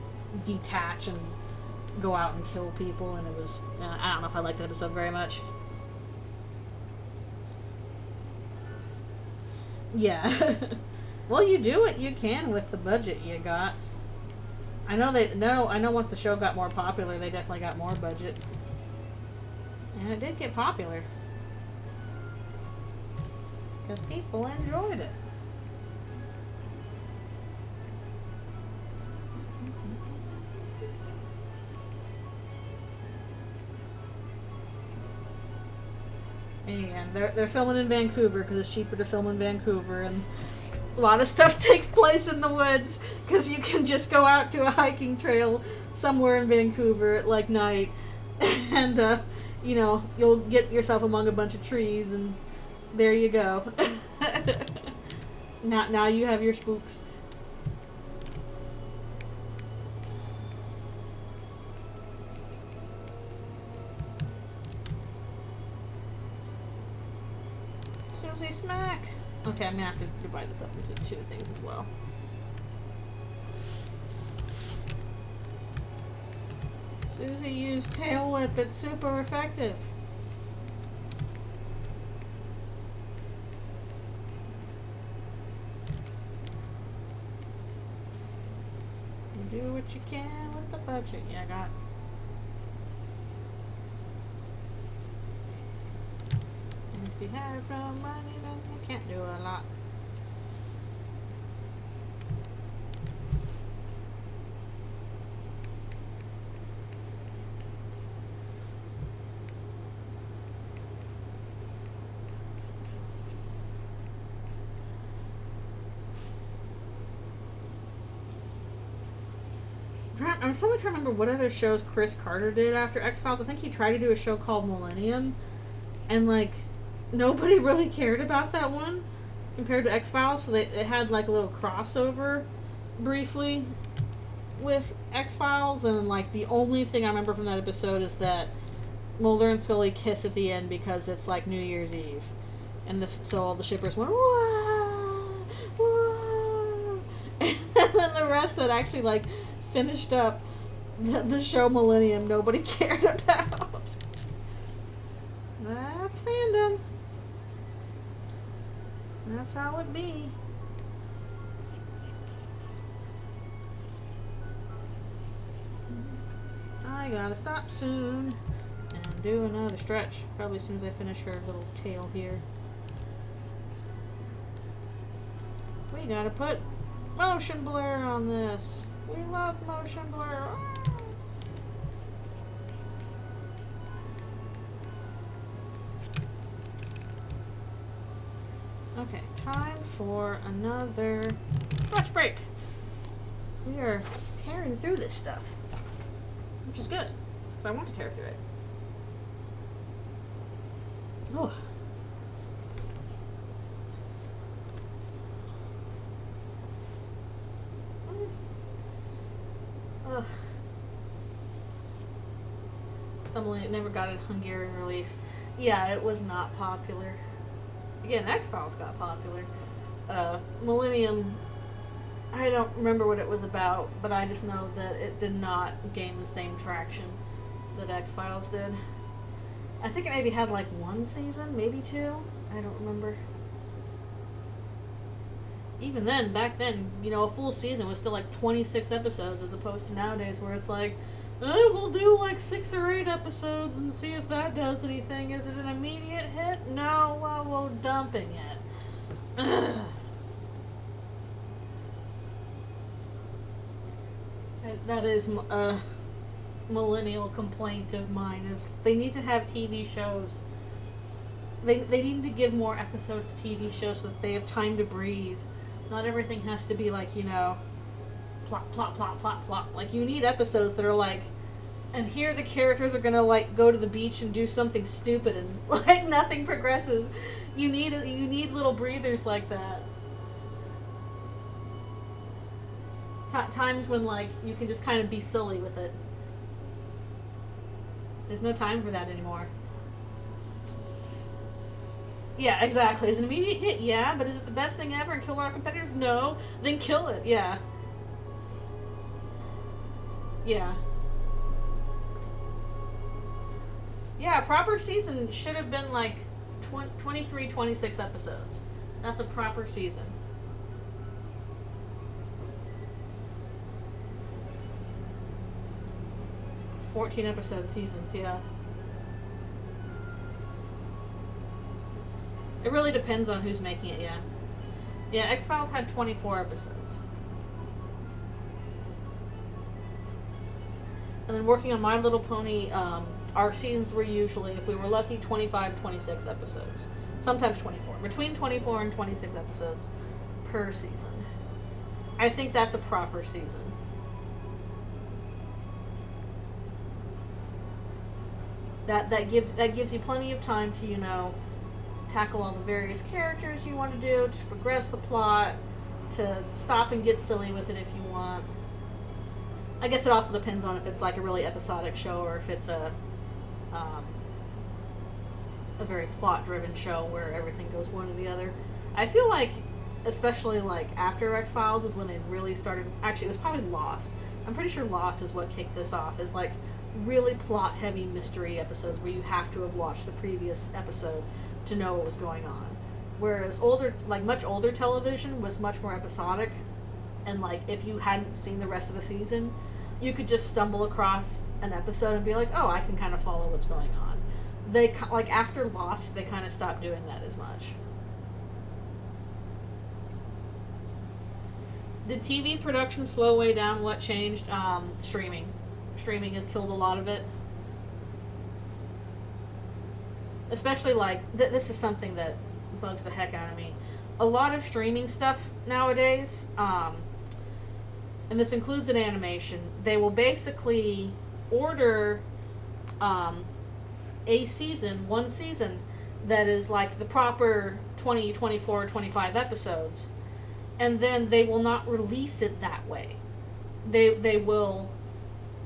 detach and go out and kill people, and it was, I don't know if I liked that episode very much. Yeah. Well, you do what you can with the budget you got. I know once the show got more popular, they definitely got more budget. And it did get popular. Because people enjoyed it. And they're filming in Vancouver because it's cheaper to film in Vancouver, and a lot of stuff takes place in the woods because you can just go out to a hiking trail somewhere in Vancouver at like night, and you know, you'll get yourself among a bunch of trees, and there you go. Now you have your spooks. Smack. Okay, I'm gonna have to divide this up into two things as well. Susie used tail whip. It's super effective. You do what you can with the budget you got. If you have no money, then you can't do a lot. I'm suddenly trying to remember what other shows Chris Carter did after X-Files. I think he tried to do a show called Millennium, and like nobody really cared about that one compared to X-Files, so it had like a little crossover briefly with X-Files, and like the only thing I remember from that episode is that Mulder and Scully kiss at the end because it's like New Year's Eve, and so all the shippers went whoa, whoa, and then the rest that actually like finished up the show Millennium nobody cared about. That's fandom. That's how it be. I gotta stop soon and do another stretch. Probably as soon as I finish her little tail here. We gotta put motion blur on this. We love motion blur. Okay, time for another brush break. We are tearing through this stuff, which is good, because I want to tear through it. Oh. Ugh. Somebody never got a Hungarian release. Yeah, it was not popular. Again, X-Files got popular. Millennium, I don't remember what it was about, but I just know that it did not gain the same traction that X-Files did. I think it maybe had like one season, maybe two. I don't remember. Even then, back then, you know, a full season was still like 26 episodes as opposed to nowadays where it's like, we'll do like 6 or 8 episodes and see if that does anything. Is it an immediate hit? No, well, we're dumping it. Ugh. That is a millennial complaint of mine, is they need to have TV shows. They need to give more episodes to TV shows so that they have time to breathe. Not everything has to be like, you know, plot, plot, plot, plot, plot. Like, you need episodes that are like, and here the characters are gonna like go to the beach and do something stupid and like nothing progresses. You need little breathers like that. Times when like you can just kind of be silly with it. There's no time for that anymore. Yeah, exactly. Is it an immediate hit? Yeah, but is it the best thing ever and kill our competitors? No. Then kill it. Yeah. Yeah. Yeah, a proper season should have been like 23, 26 episodes. That's a proper season. $14-episode seasons, yeah. It really depends on who's making it, yeah. Yeah, X-Files had 24 episodes. And then working on My Little Pony, our seasons were usually, if we were lucky, 25, 26 episodes. Sometimes 24. Between 24 and 26 episodes per season. I think that's a proper season. That gives you plenty of time to, you know, tackle all the various characters you want to do, to progress the plot, to stop and get silly with it if you want. I guess it also depends on if it's like a really episodic show or if it's a very plot-driven show where everything goes one or the other. I feel like, especially like after X-Files is when they really started. Actually, it was probably Lost. I'm pretty sure Lost is what kicked this off. Is like really plot-heavy mystery episodes where you have to have watched the previous episode to know what was going on. Whereas much older television was much more episodic, and like if you hadn't seen the rest of the season, you could just stumble across an episode and be like, oh, I can kind of follow what's going on. They like after Lost, they kind of stopped doing that as much. Did TV production slow way down? What changed? Streaming. Streaming has killed a lot of it. Especially like, this is something that bugs the heck out of me. A lot of streaming stuff nowadays, and this includes an animation, they will basically order one season that is like the proper 20, 24, 25 episodes, and then they will not release it that way. They will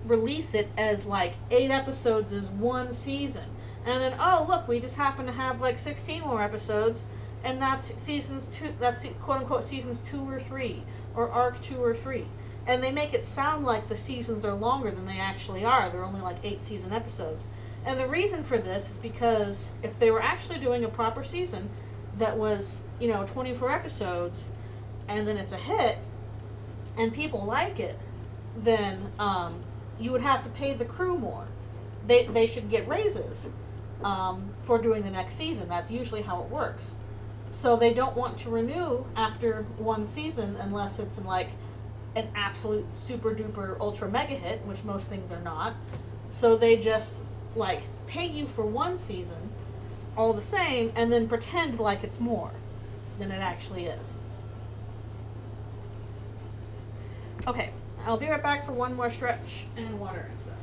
release it as like 8 episodes as one season. And then, oh, look, we just happen to have like 16 more episodes, and that's seasons 2, that's quote unquote seasons 2 or 3, or arc 2 or 3. And they make it sound like the seasons are longer than they actually are. They're only like 8 season episodes. And the reason for this is because if they were actually doing a proper season that was, 24 episodes, and then it's a hit, and people like it, then you would have to pay the crew more. They should get raises for doing the next season. That's usually how it works. So they don't want to renew after one season unless it's in like an absolute super duper ultra mega hit, which most things are not. So they just like pay you for one season all the same and then pretend like it's more. than it actually is. Okay, I'll be right back for one more stretch and water and stuff.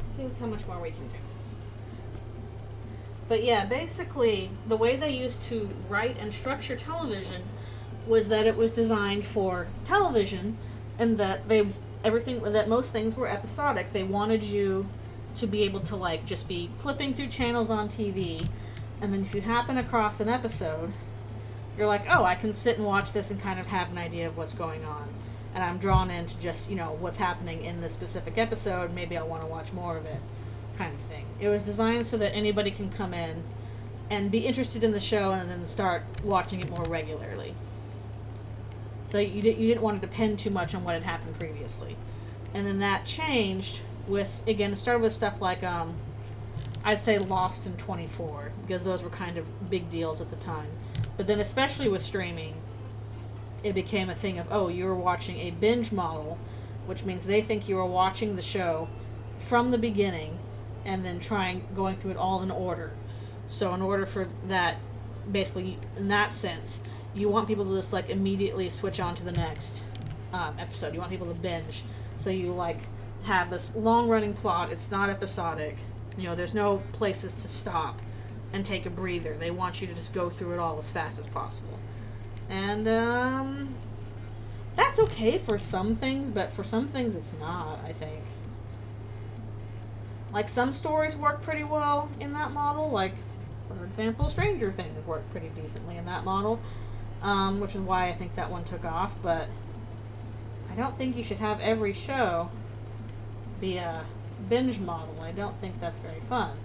See how much more we can do. But yeah, basically, the way they used to write and structure television was that it was designed for television, and that that most things were episodic. They wanted you to be able to like just be flipping through channels on TV, and then if you happen across an episode, you're like, oh, I can sit and watch this and kind of have an idea of what's going on. And I'm drawn into just, what's happening in this specific episode. Maybe I want to watch more of it, kind of thing. It was designed so that anybody can come in and be interested in the show and then start watching it more regularly. So you didn't want to depend too much on what had happened previously. And then that changed with, again, it started with stuff like, I'd say Lost and 24, because those were kind of big deals at the time. But then especially with streaming, it became a thing of, oh, you're watching a binge model, which means they think you are watching the show from the beginning and then going through it all in order. So in order for that, basically, in that sense, you want people to just like immediately switch on to the next episode. You want people to binge. So you like have this long running plot. It's not episodic. There's no places to stop and take a breather. They want you to just go through it all as fast as possible. And that's okay for some things, but for some things it's not, I think. Like, some stories work pretty well in that model. Like, for example, Stranger Things worked pretty decently in that model, which is why I think that one took off. But I don't think you should have every show be a binge model. I don't think that's very fun.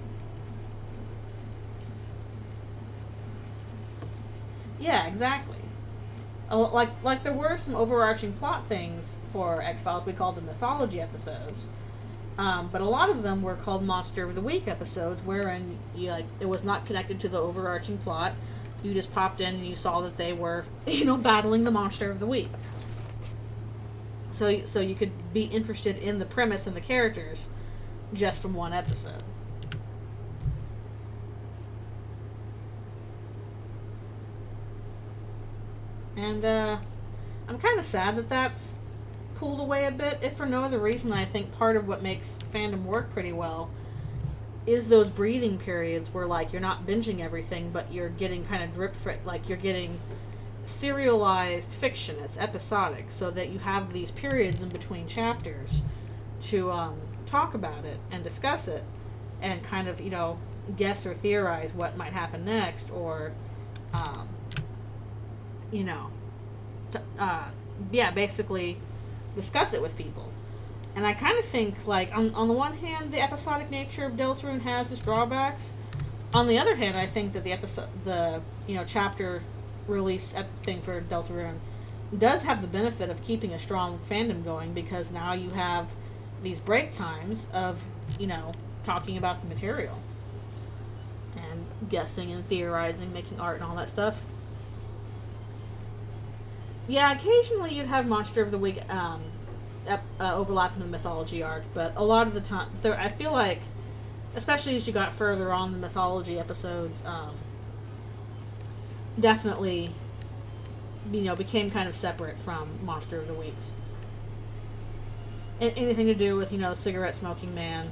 Yeah, exactly. Like there were some overarching plot things for X-Files. We called them mythology episodes. But a lot of them were called Monster of the Week episodes, wherein it was not connected to the overarching plot. You just popped in and you saw that they were, battling the Monster of the Week. So you could be interested in the premise and the characters just from one episode. And I'm kind of sad that that's pulled away a bit, if for no other reason. I think part of what makes fandom work pretty well is those breathing periods where, like, you're not binging everything, but you're getting kind of you're getting serialized fiction. It's episodic, so that you have these periods in between chapters to talk about it and discuss it and kind of, guess or theorize what might happen next, or, basically discuss it with people. And I kind of think, like, on the one hand, the episodic nature of Eldritchrune has its drawbacks. On the other hand, I think that the chapter release thing for Eldritchrune does have the benefit of keeping a strong fandom going, because now you have these break times of, talking about the material and guessing and theorizing, making art and all that stuff. Yeah, occasionally you'd have Monster of the Week overlapping the mythology arc, but a lot of the time, I feel like, especially as you got further on the mythology episodes, definitely, became kind of separate from Monster of the Weeks. Anything to do with, cigarette smoking man,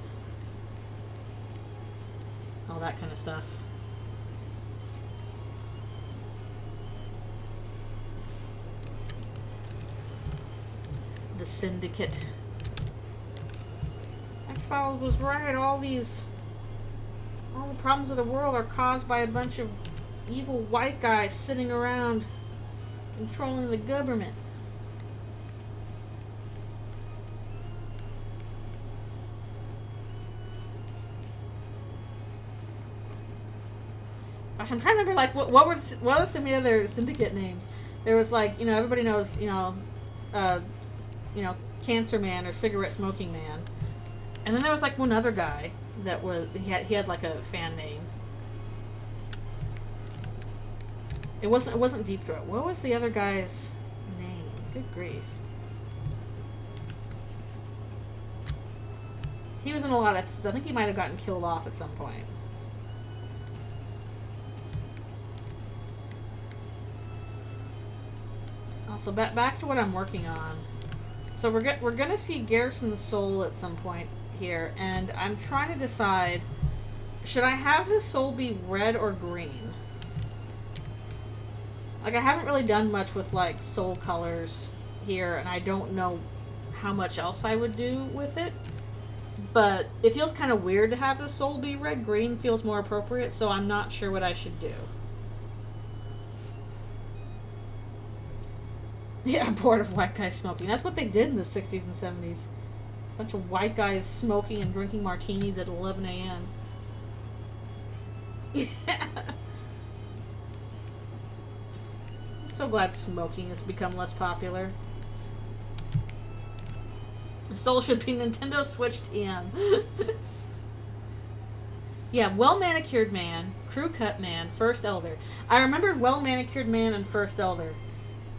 all that kind of stuff. The Syndicate. X-Files was right. All the problems of the world are caused by a bunch of evil white guys sitting around controlling the government. Gosh, I'm trying to remember, like, what were some of the other Syndicate names? There was, like, everybody knows, Cancer Man or Cigarette Smoking Man. And then there was, like, one other guy that was, he had like a fan name. It wasn't Deep Throat. What was the other guy's name? Good grief. He was in a lot of episodes. I think he might have gotten killed off at some point. Also, back to what I'm working on. So we're gonna see Gerson's soul at some point here, and I'm trying to decide, should I have his soul be red or green? Like, I haven't really done much with, like, soul colors here, and I don't know how much else I would do with it. But it feels kind of weird to have his soul be red. Green feels more appropriate, so I'm not sure what I should do. Yeah, I'm bored of white guys smoking. That's what they did in the 60s and 70s. A bunch of white guys smoking and drinking martinis at 11 a.m. Yeah. I'm so glad smoking has become less popular. Soul should be Nintendo Switch TM. Yeah, Well-Manicured Man, Crew Cut Man, First Elder. I remember Well-Manicured Man and First Elder.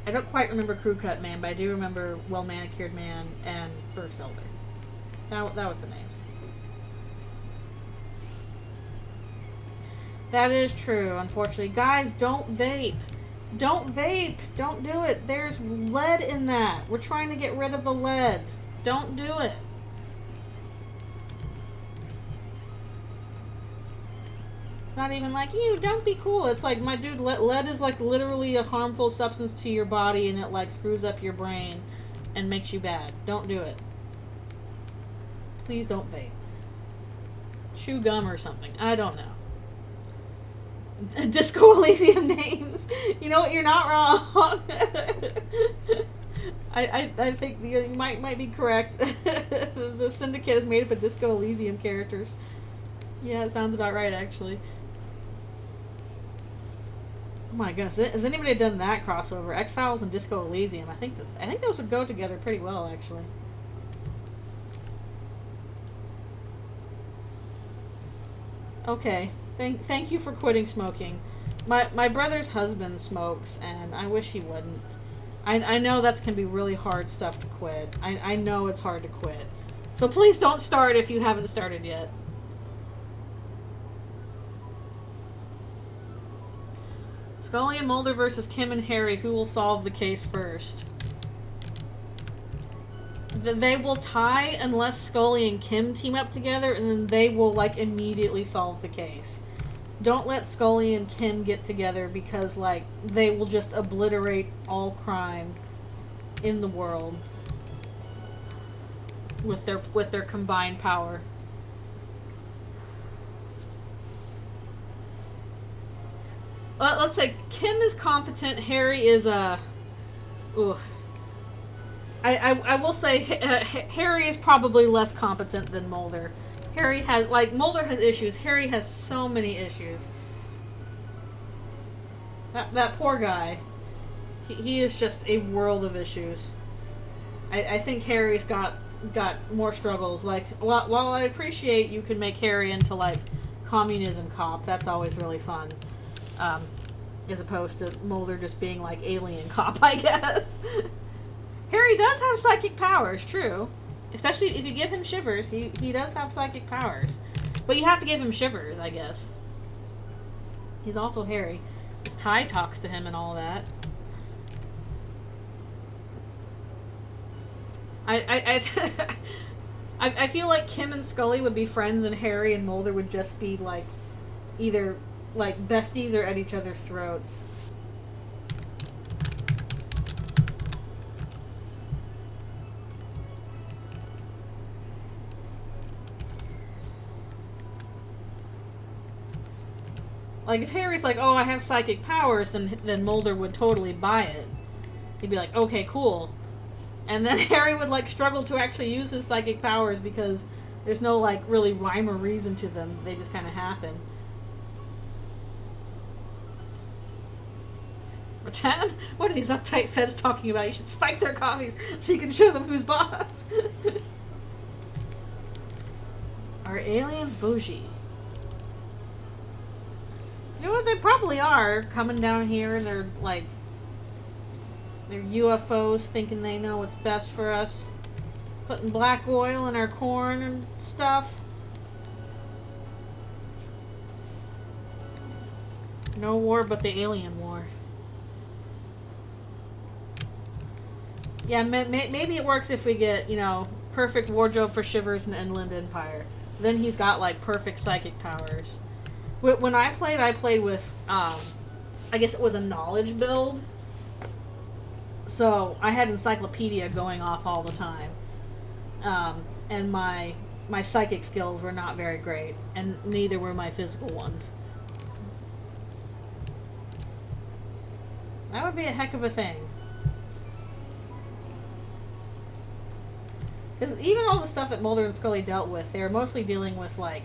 I don't quite remember Crew Cut Man, but I do remember Well-Manicured Man and First Elder. That was the names. That is true, unfortunately. Guys, don't vape. Don't vape. Don't do it. There's lead in that. We're trying to get rid of the lead. Don't do it. Not even like, you, don't be cool. It's like, my dude, lead is like literally a harmful substance to your body, and it like screws up your brain and makes you bad. Don't do it. Please don't vape. Chew gum or something. I don't know. Disco Elysium names. You know what? You're not wrong. I think you might be correct. The Syndicate is made up of Disco Elysium characters. Yeah, it sounds about right, actually. Oh my goodness, has anybody done that crossover? X-Files and Disco Elysium. I think those would go together pretty well, actually. Okay, thank you for quitting smoking. My brother's husband smokes, and I wish he wouldn't. I know that can be really hard stuff to quit. I know it's hard to quit. So please don't start if you haven't started yet. Scully and Mulder versus Kim and Harry. Who will solve the case first? They will tie unless Scully and Kim team up together, and then they will, like, immediately solve the case. Don't let Scully and Kim get together because, like, they will just obliterate all crime in the world with their combined power. Let's say Kim is competent. Harry is oof. I will say Harry is probably less competent than Mulder. Harry has, like, Mulder has issues. Harry has so many issues. That poor guy. He is just a world of issues. I think Harry's got more struggles. Like, while I appreciate you can make Harry into, like, communism cop, that's always really fun. As opposed to Mulder just being, like, alien cop, I guess. Harry does have psychic powers, true. Especially if you give him shivers, he does have psychic powers. But you have to give him shivers, I guess. He's also Harry. His tie talks to him and all that. I feel like Kim and Scully would be friends and Harry and Mulder would just be, like, either, like, besties or at each other's throats. Like, if Harry's like, oh, I have psychic powers, then Mulder would totally buy it. He'd be like, okay, cool. And then Harry would, like, struggle to actually use his psychic powers because there's no, like, really rhyme or reason to them. They just kind of happen. Rattan? What are these uptight feds talking about? You should spike their coffees so you can show them who's boss. Are aliens bougie? You know what? They probably are coming down here and they're, like, they're UFOs thinking they know what's best for us. Putting black oil in our corn and stuff. No war but the alien war. Yeah, maybe it works if we get, you know, perfect wardrobe for Shivers and Inland Empire. Then he's got, like, perfect psychic powers. When I played with, I guess it was a knowledge build. So I had encyclopedia going off all the time. And my psychic skills were not very great. And neither were my physical ones. That would be a heck of a thing. Because even all the stuff that Mulder and Scully dealt with, they were mostly dealing with, like,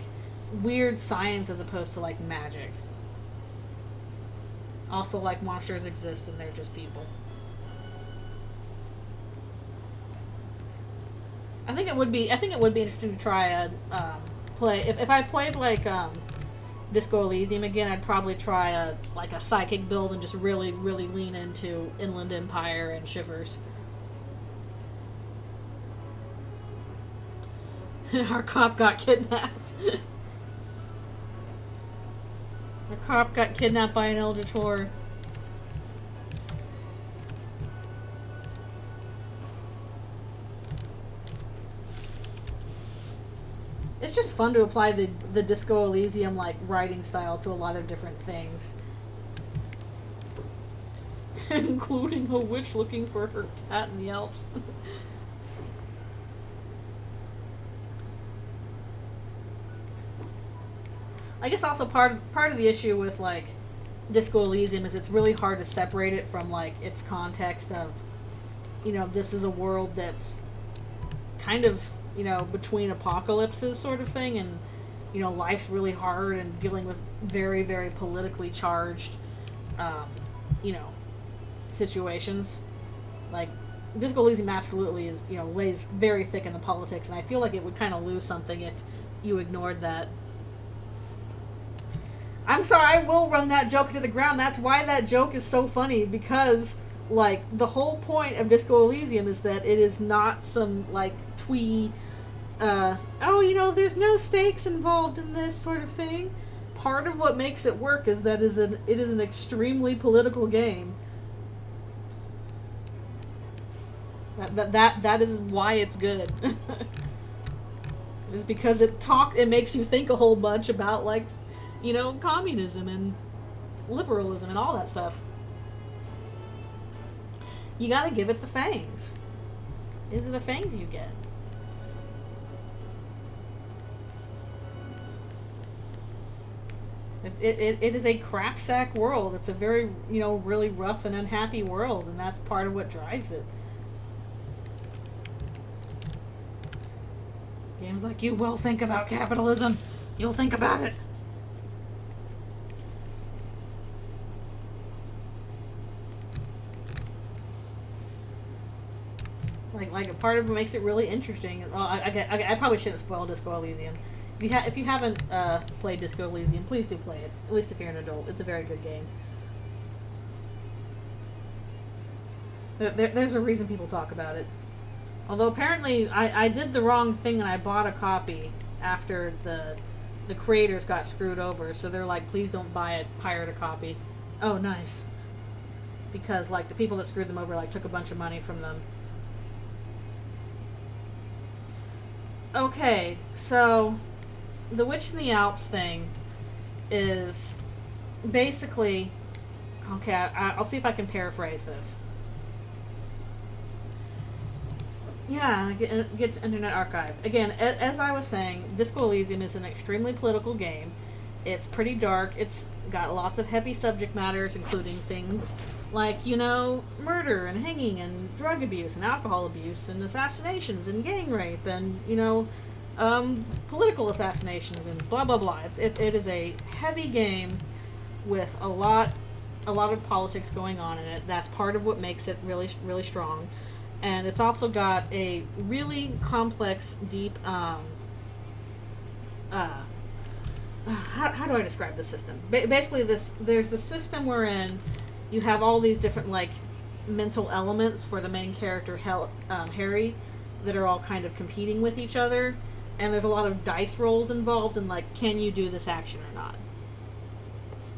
weird science as opposed to, like, magic. Also, like, monsters exist and they're just people. I think it would be interesting to try a play. If I played, like, Disco Elysium again, I'd probably try a psychic build and just really, really lean into Inland Empire and Shivers. Our cop got kidnapped. Our cop got kidnapped by an Eldritchrune. It's just fun to apply the Disco Elysium, like, writing style to a lot of different things. Including a witch looking for her cat in the Alps. I guess also part of the issue with, like, Disco Elysium is it's really hard to separate it from, like, its context of, you know, this is a world that's kind of, you know, between apocalypses sort of thing, and, you know, life's really hard and dealing with very, very politically charged, you know, situations. Like, Disco Elysium absolutely is, you know, lays very thick in the politics, and I feel like it would kind of lose something if you ignored that. I'm sorry, I will run that joke into the ground. That's why that joke is so funny, because, like, the whole point of Disco Elysium is that it is not some, like, twee, oh, you know, there's no stakes involved in this sort of thing. Part of what makes it work is that it is an extremely political game. That is why it's good. It's because it makes you think a whole bunch about, like, communism and liberalism and all that stuff. You gotta give it the fangs. These are the fangs you get. It is a crapsack world. It's a very, really rough and unhappy world, and that's part of what drives it. Games like you will think about capitalism. You'll think about it. Like a part of it makes it really interesting. Well, I probably shouldn't spoil Disco Elysium. If you haven't played Disco Elysium, please do play it. At least if you're an adult, it's a very good game. There's a reason people talk about it. Although apparently I did the wrong thing and I bought a copy after the creators got screwed over. So they're like, please don't buy it, pirate a copy. Oh, nice. Because the people that screwed them over took a bunch of money from them. Okay, so the Witch in the Alps thing is basically... Okay, I'll see if I can paraphrase this. Yeah, get Internet Archive. Again, as I was saying, Disco Elysium is an extremely political game. It's pretty dark. It's got lots of heavy subject matters, including things like, murder and hanging and drug abuse and alcohol abuse and assassinations and gang rape and, political assassinations and blah, blah, blah. It is a heavy game with a lot of politics going on in it. That's part of what makes it really, really strong. And it's also got a really complex, deep, how do I describe the system? Basically, there's the system wherein you have all these different, mental elements for the main character, Harry, that are all kind of competing with each other. And there's a lot of dice rolls involved in, can you do this action or not?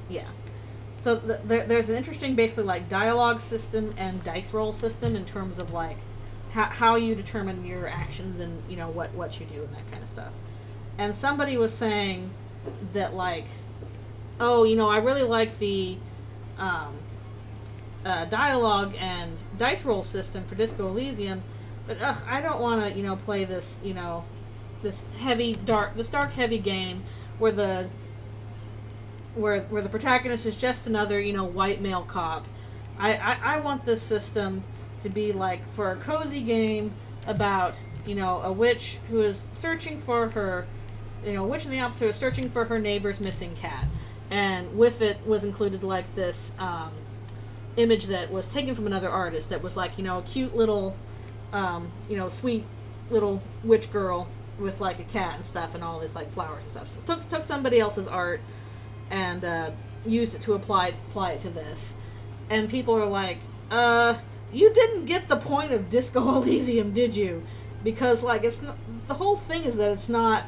Yeah. So there's an interesting, basically, dialogue system and dice roll system in terms of, how you determine your actions and, what you do and that kind of stuff. And somebody was saying that, I really like the dialogue and dice roll system for Disco Elysium, but I don't want to, play this, this dark, heavy game where the protagonist is just another, white male cop. I want this system to be for a cozy game about, a witch who is searching for her, Witch in the Alps who is searching for her neighbor's missing cat. And with it was included this image that was taken from another artist that was a cute little, sweet little witch girl with a cat and stuff and all this flowers and stuff. So took somebody else's art and used it to apply it to this. And people are like, you didn't get the point of Disco Elysium, did you? Because it's not, the whole thing is that it's not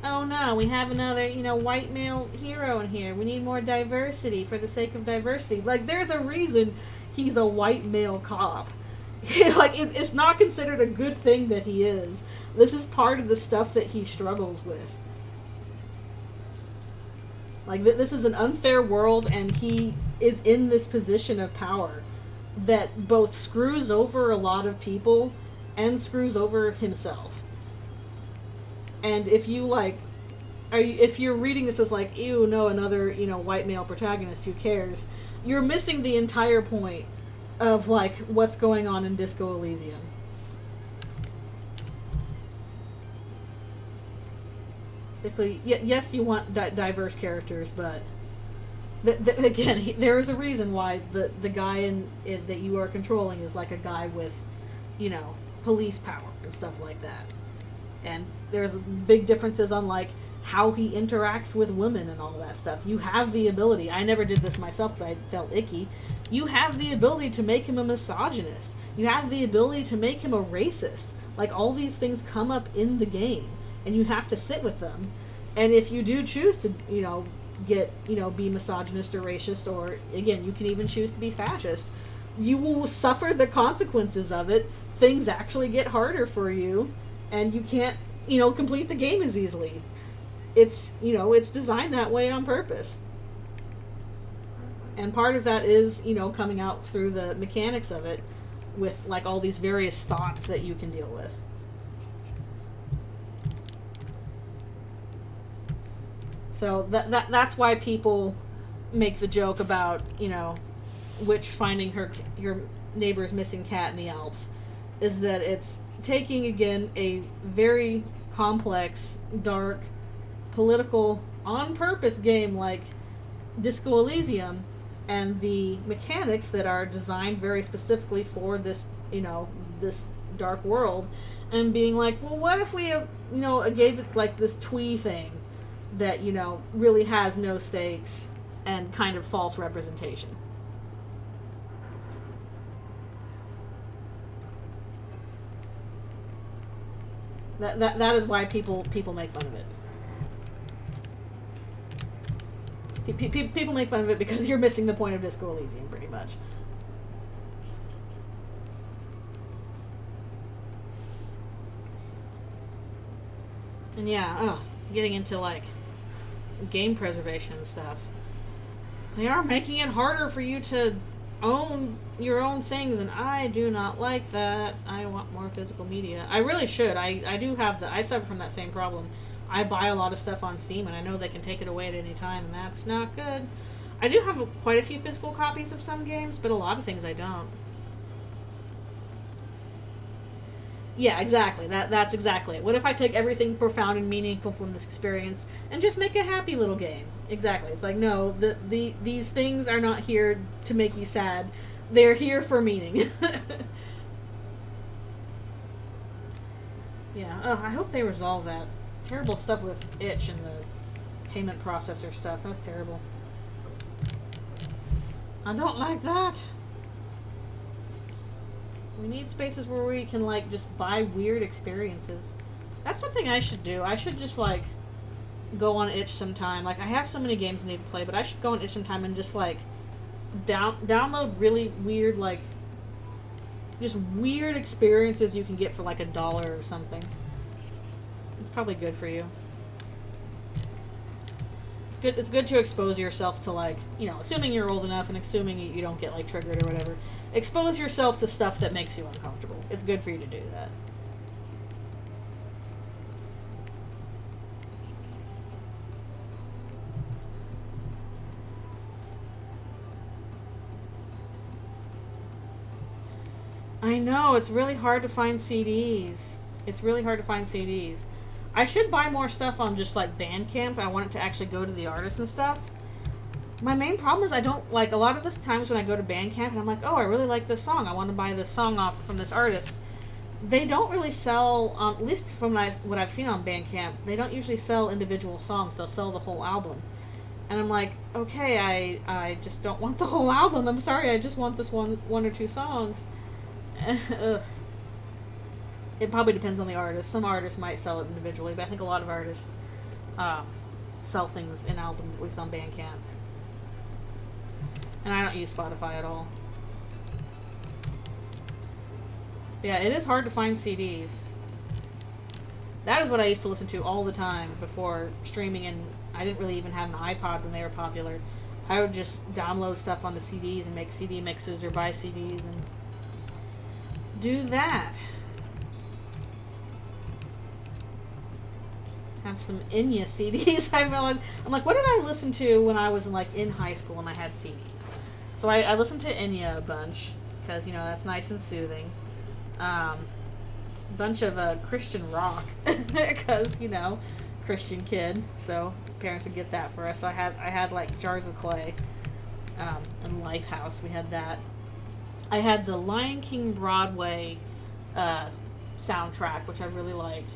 oh no, we have another, white male hero in here. We need more diversity for the sake of diversity. There's a reason he's a white male cop. It's not considered a good thing that he is. This is part of the stuff that he struggles with. This is an unfair world, and he is in this position of power that both screws over a lot of people and screws over himself. And if you if you're reading this as ew, no, another, white male protagonist, who cares? You're missing the entire point of what's going on in Disco Elysium. Basically, yes, you want diverse characters, but again, there is a reason why the guy that you are controlling is a guy with, police power and stuff like that. And there's big differences on how he interacts with women and all that stuff. You have the ability. I never did this myself because I felt icky. You have the ability to make him a misogynist. You have the ability to make him a racist. All these things come up in the game, and you have to sit with them. And if you do choose to, be misogynist or racist, or again, you can even choose to be fascist, you will suffer the consequences of it. Things actually get harder for you, and you can't, complete the game as easily. it's, you know, it's designed that way on purpose. And part of that is, you know, coming out through the mechanics of it with, like, all these various thoughts that you can deal with. So that's why people make the joke about, you know, Witch finding your neighbor's missing cat in the Alps, is that it's taking, again, a very complex, dark, political, on-purpose game like Disco Elysium, and the mechanics that are designed very specifically for this, you know, this dark world, and being like, well, what if we, you know, gave it like this twee thing that, you know, really has no stakes and kind of false representation. That is why people make fun of it. People make fun of it because you're missing the point of Disco Elysium, pretty much. And yeah, getting into, like, game preservation and stuff. They are making it harder for you to own your own things, and I do not like that. I want more physical media. I really should. I do have I suffer from that same problem. I buy a lot of stuff on Steam, and I know they can take it away at any time, and that's not good. I do have quite a few physical copies of some games, but a lot of things I don't. Yeah, exactly. That's exactly it. What if I take everything profound and meaningful from this experience and just make a happy little game? Exactly. It's like, no, these things are not here to make you sad. They're here for meaning. Yeah. I hope they resolve that. Terrible stuff with itch and the payment processor stuff. That's terrible. I don't like that. We need spaces where we can, like, just buy weird experiences. That's something I should do. I should just, like, go on itch sometime. Like, I have so many games I need to play, but I should go on itch sometime and just, like, download really weird, like, just weird experiences you can get for, like, $1 or something. It's probably good for you. It's good to expose yourself to, like, you know, assuming you're old enough and assuming you don't get, like, triggered or whatever. Expose yourself to stuff that makes you uncomfortable. It's good for you to do that. I know, it's really hard to find CDs. It's really hard to find CDs. I should buy more stuff on just, like, Bandcamp. I want it to actually go to the artists and stuff. My main problem is I don't, like, a lot of the times when I go to Bandcamp and I'm like, oh, I really like this song. I want to buy this song off from this artist. They don't really sell, at least from what I've seen on Bandcamp, they don't usually sell individual songs. They'll sell the whole album. And I'm like, okay, I just don't want the whole album. I'm sorry, I just want this one or two songs. It probably depends on the artist. Some artists might sell it individually, but I think a lot of artists sell things in albums, at least on Bandcamp. And I don't use Spotify at all. Yeah, it is hard to find CDs. That is what I used to listen to all the time before streaming, and I didn't really even have an iPod when they were popular. I would just download stuff on the CDs and make CD mixes or buy CDs and do that. Have some Enya CDs. I'm like, what did I listen to when I was in high school and I had CDs? So I listened to Enya a bunch because, you know, that's nice and soothing. Bunch of Christian rock because, you know, Christian kid. So parents would get that for us. So I had like Jars of Clay and Lifehouse. We had that. I had the Lion King Broadway soundtrack, which I really liked.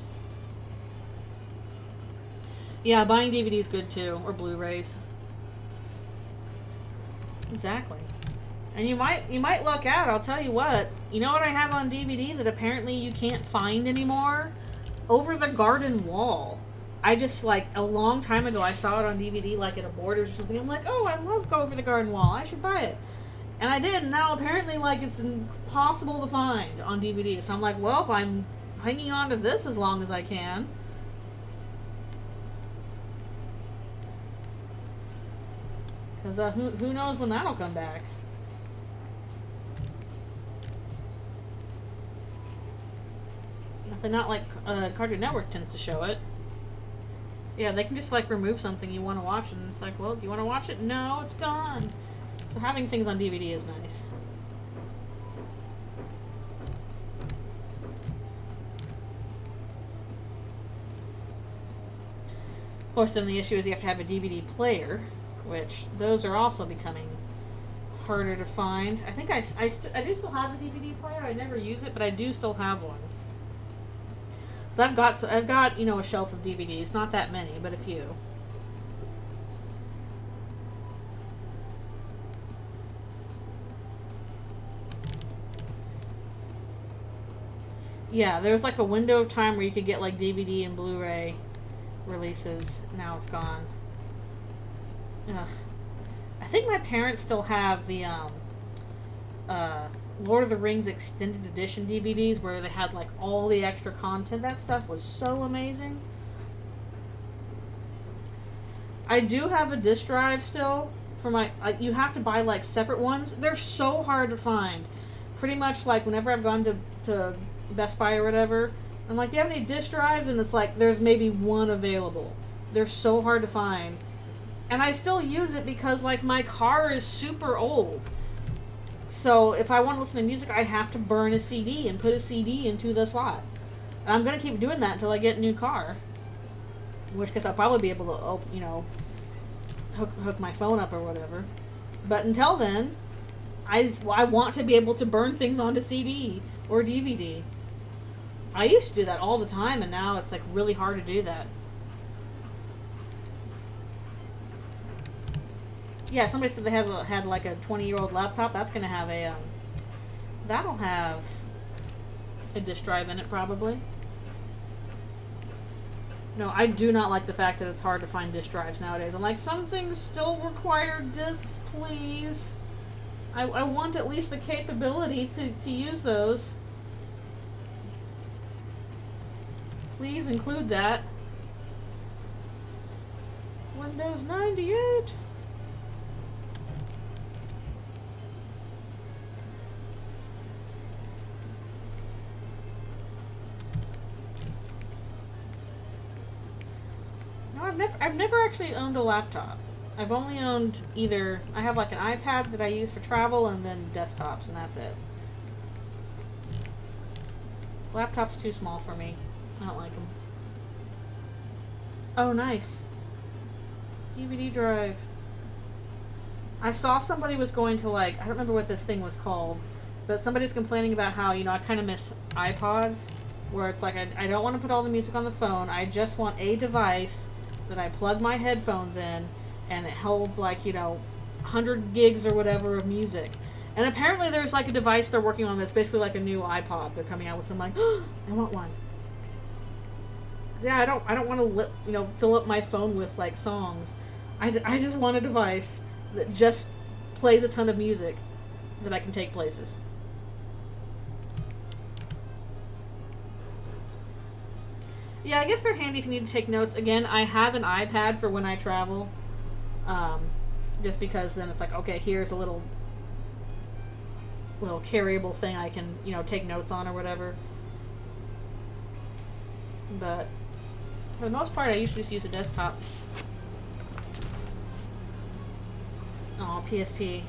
Yeah, buying DVDs is good too, or Blu-rays. Exactly. And you might luck out, I'll tell you what. You know what I have on DVD that apparently you can't find anymore? Over the Garden Wall. I just, like, a long time ago, I saw it on DVD, like, at a Borders or something. I'm like, oh, I love Go Over the Garden Wall. I should buy it. And I did, and now apparently, like, it's impossible to find on DVD. So I'm like, well, I'm hanging on to this as long as I can. Because who knows when that'll come back. Nothing, not like Cartoon Network tends to show it. Yeah, they can just like remove something you want to watch, and it's like, well, do you want to watch it? No, it's gone. So having things on DVD is nice. Of course, then the issue is you have to have a DVD player, which those are also becoming harder to find. I think I do still have a DVD player. I never use it, but I do still have one. So I've got you know, a shelf of DVDs. Not that many, but a few. Yeah, there was like a window of time where you could get like DVD and Blu-ray releases. Now it's gone. Ugh. I think my parents still have the Lord of the Rings extended edition DVDs where they had like all the extra content. That stuff was so amazing. I do have a disc drive still for my. You have to buy like separate ones. They're so hard to find. Pretty much like whenever I've gone to Best Buy or whatever, I'm like, do you have any disc drives? And it's like there's maybe one available. They're so hard to find. And I still use it because like my car is super old. So if I want to listen to music, I have to burn a CD and put a CD into the slot. And I'm going to keep doing that until I get a new car. In which case I'll probably be able to, you know, hook my phone up or whatever. But until then, I want to be able to burn things onto CD or DVD. I used to do that all the time, and now it's like really hard to do that. Yeah, somebody said they had like a 20-year-old laptop. That's gonna have a that'll have a disc drive in it probably. No, I do not like the fact that it's hard to find disc drives nowadays. I'm like, some things still require discs, please. I want at least the capability to use those. Please include that. Windows 98. I've never actually owned a laptop. I've only owned either, I have like an iPad that I use for travel and then desktops, and that's it. Laptop's too small for me. I don't like them. Oh, nice. DVD drive. I saw somebody was going to like, I don't remember what this thing was called, but somebody's complaining about how, you know, I kind of miss iPods, where it's like, I don't want to put all the music on the phone. I just want a device that I plug my headphones in, and it holds like, you know, 100 gigs or whatever of music. And apparently there's like a device they're working on that's basically like a new iPod they're coming out with. I'm like, oh, I want one. Yeah, I don't want to, you know, fill up my phone with like songs. I just want a device that just plays a ton of music that I can take places. Yeah, I guess they're handy if you need to take notes. Again, I have an iPad for when I travel. Just because then it's like, okay, here's a little carryable thing I can, you know, take notes on or whatever. But for the most part, I usually just use a desktop. Oh, PSP.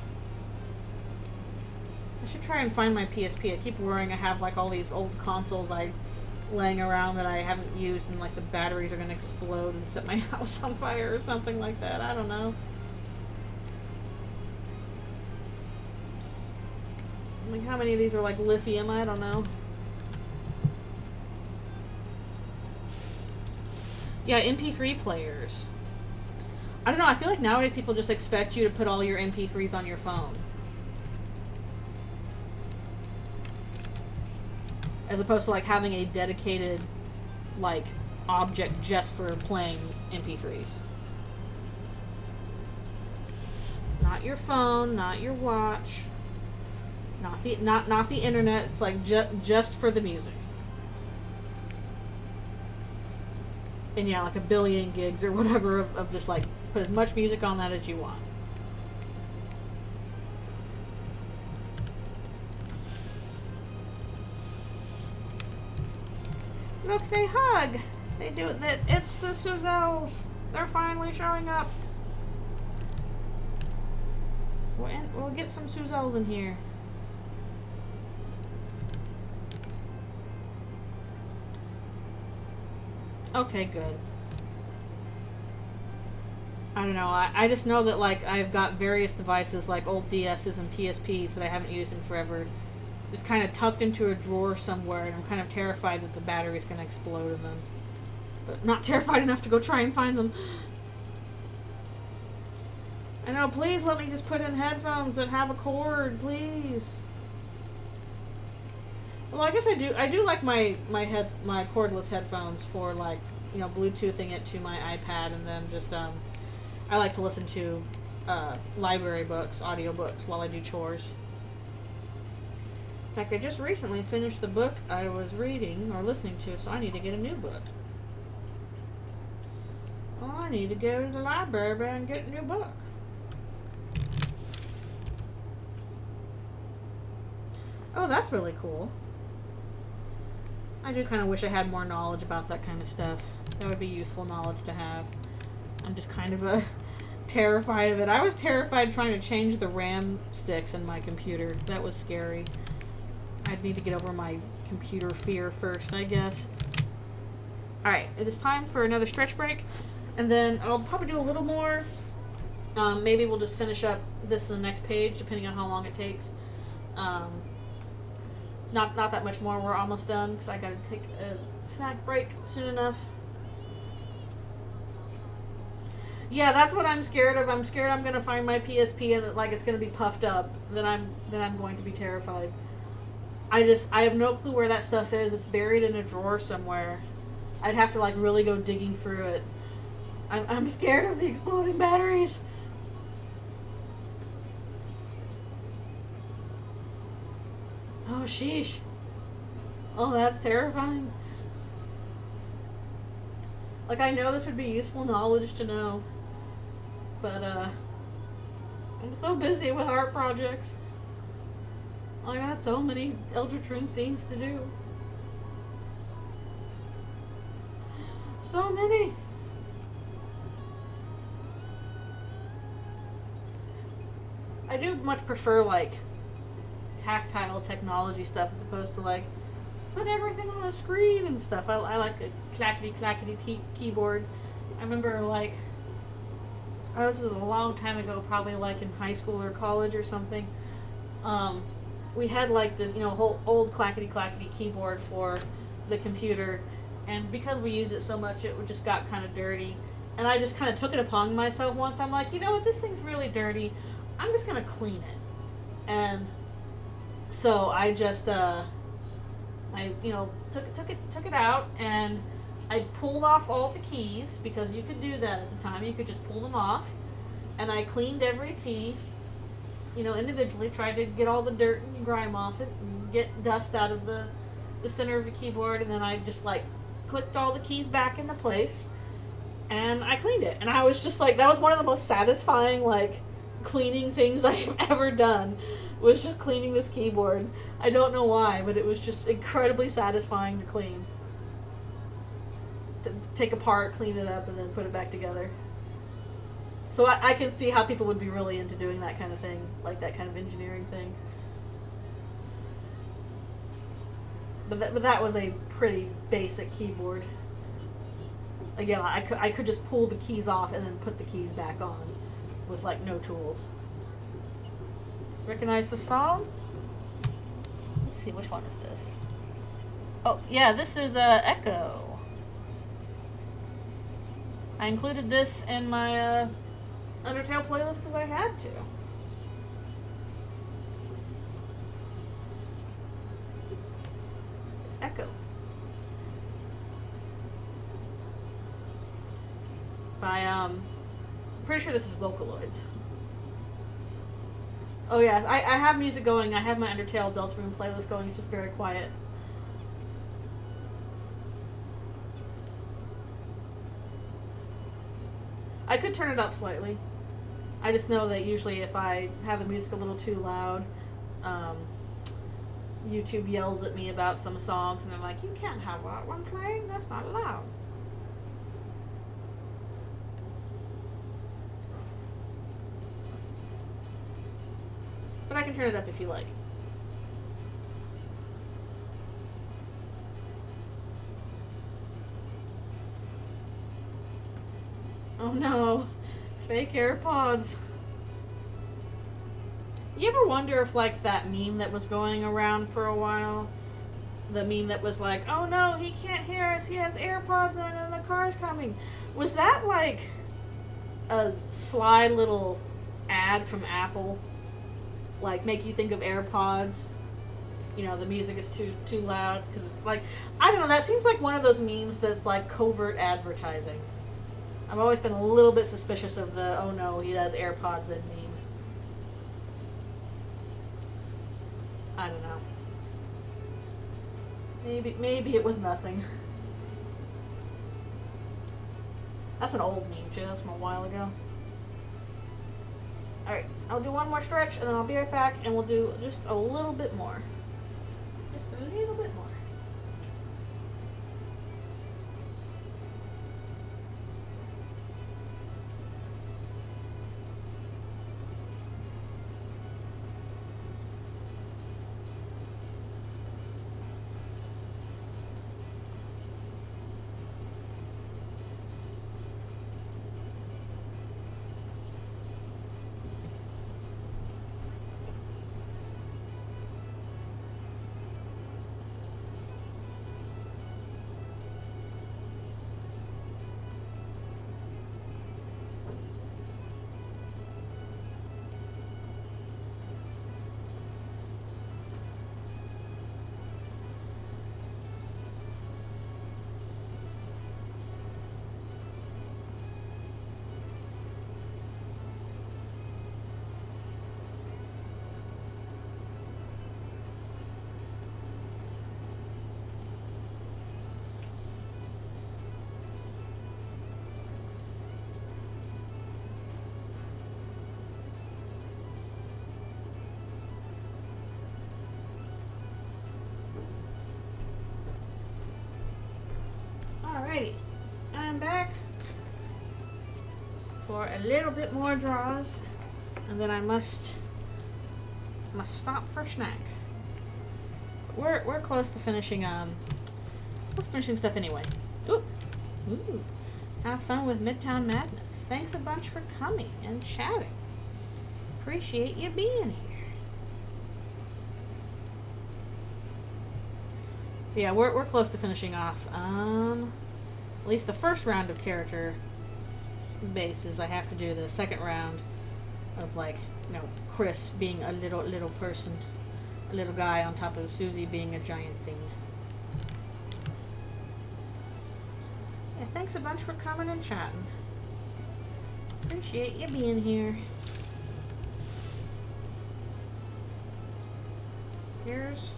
I should try and find my PSP. I keep worrying I have like all these old consoles laying around that I haven't used, and like the batteries are gonna explode and set my house on fire or something like that. I don't know. Like, how many of these are like lithium? I don't know. Yeah, MP3 players. I don't know, I feel like nowadays people just expect you to put all your MP3s on your phone. As opposed to like having a dedicated like object just for playing MP3s. Not your phone, not your watch, not the internet. It's like just for the music. And yeah, like a billion gigs or whatever of just like put as much music on that as you want. Look, they hug. They do that. It's the Suzelles. They're finally showing up. We'll get some Suzelles in here. Okay, good. I don't know. I just know that, like, I've got various devices, like old DSs and PSPs that I haven't used in forever, just kind of tucked into a drawer somewhere, and I'm kind of terrified that the battery's going to explode in them. But not terrified enough to go try and find them. I know, please let me just put in headphones that have a cord, please. Well, I guess I do like my cordless headphones for, like, you know, Bluetoothing it to my iPad, and then just I like to listen to library books, audiobooks while I do chores. In fact, I just recently finished the book I was reading or listening to, so I need to get a new book. Oh, I need to go to the library and get a new book. Oh, that's really cool. I do kind of wish I had more knowledge about that kind of stuff. That would be useful knowledge to have. I'm just kind of terrified of it. I was terrified trying to change the RAM sticks in my computer. That was scary. I'd need to get over my computer fear first, I guess. Alright, it is time for another stretch break. And then I'll probably do a little more. Maybe we'll just finish up this in the next page, depending on how long it takes. Not that much more. We're almost done because I gotta take a snack break soon enough. Yeah, that's what I'm scared of. I'm scared I'm gonna find my PSP and like it's gonna be puffed up. Then I'm going to be terrified. I have no clue where that stuff is. It's buried in a drawer somewhere. I'd have to like really go digging through it. I'm scared of the exploding batteries. Oh, sheesh. Oh, that's terrifying. Like, I know this would be useful knowledge to know. But, I'm so busy with art projects. I got so many Eldritchrune scenes to do. So many. I do much prefer, like, tactile technology stuff as opposed to like put everything on a screen and stuff. I like a clackety keyboard. I remember like this is a long time ago, probably like in high school or college or something. We had like this, you know, whole old clackety keyboard for the computer, and because we used it so much, it just got kind of dirty. And I just kind of took it upon myself once. I'm like, you know what, this thing's really dirty. I'm just gonna clean it. And so I just, I took it out, and I pulled off all the keys, because you could do that at the time. You could just pull them off, and I cleaned every key, you know, individually, tried to get all the dirt and grime off it, and get dust out of the center of the keyboard, and then I just, like, clicked all the keys back into place, and I cleaned it. And I was just like, that was one of the most satisfying, like, cleaning things I've ever done. Was just cleaning this keyboard. I don't know why, but it was just incredibly satisfying to clean. To take apart, clean it up, and then put it back together. So I can see how people would be really into doing that kind of thing, like that kind of engineering thing. But that was a pretty basic keyboard. Again, I could just pull the keys off and then put the keys back on with like no tools. Recognize the song? Let's see, which one is this? Oh, yeah, this is Echo. I included this in my Undertale playlist because I had to. It's Echo. By, I'm pretty sure this is Vocaloids. Oh yeah, I have music going. I have my Undertale Eldritchrune playlist going. It's just very quiet. I could turn it up slightly. I just know that usually if I have the music a little too loud, YouTube yells at me about some songs, and they're like, you can't have that one playing, that's not allowed. But I can turn it up if you like. Oh no, fake AirPods. You ever wonder if, like, that meme that was going around for a while, the meme that was like, oh no, he can't hear us, he has AirPods in and the car's coming, was that like a sly little ad from Apple, like, make you think of AirPods? You know, the music is too loud, because it's like, I don't know, that seems like one of those memes that's like covert advertising. I've always been a little bit suspicious of the, oh no, he has AirPods in meme. I don't know. Maybe it was nothing. That's an old meme too, that's from a while ago. Alright, I'll do one more stretch and then I'll be right back and we'll do just a little bit more. Just a little bit more. Alrighty, I'm back for a little bit more draws, and then I must stop for a snack. We're close to finishing. Let's finishing stuff anyway. Ooh. Have fun with Midtown Madness. Thanks a bunch for coming and chatting. Appreciate you being here. Yeah, we're close to finishing off. At least the first round of character bases. I have to do the second round of, like, you know, Chris being a little person, a little guy on top of Susie being a giant thing. Yeah, thanks a bunch for coming and chatting. Appreciate you being here. Here's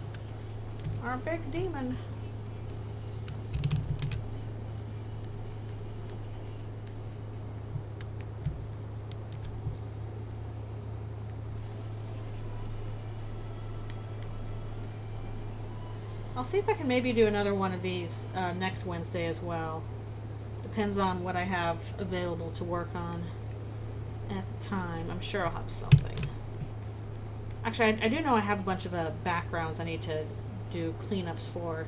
our big demon. I'll see if I can maybe do another one of these next Wednesday as well. Depends on what I have available to work on at the time. I'm sure I'll have something. Actually, I do know I have a bunch of backgrounds I need to do cleanups for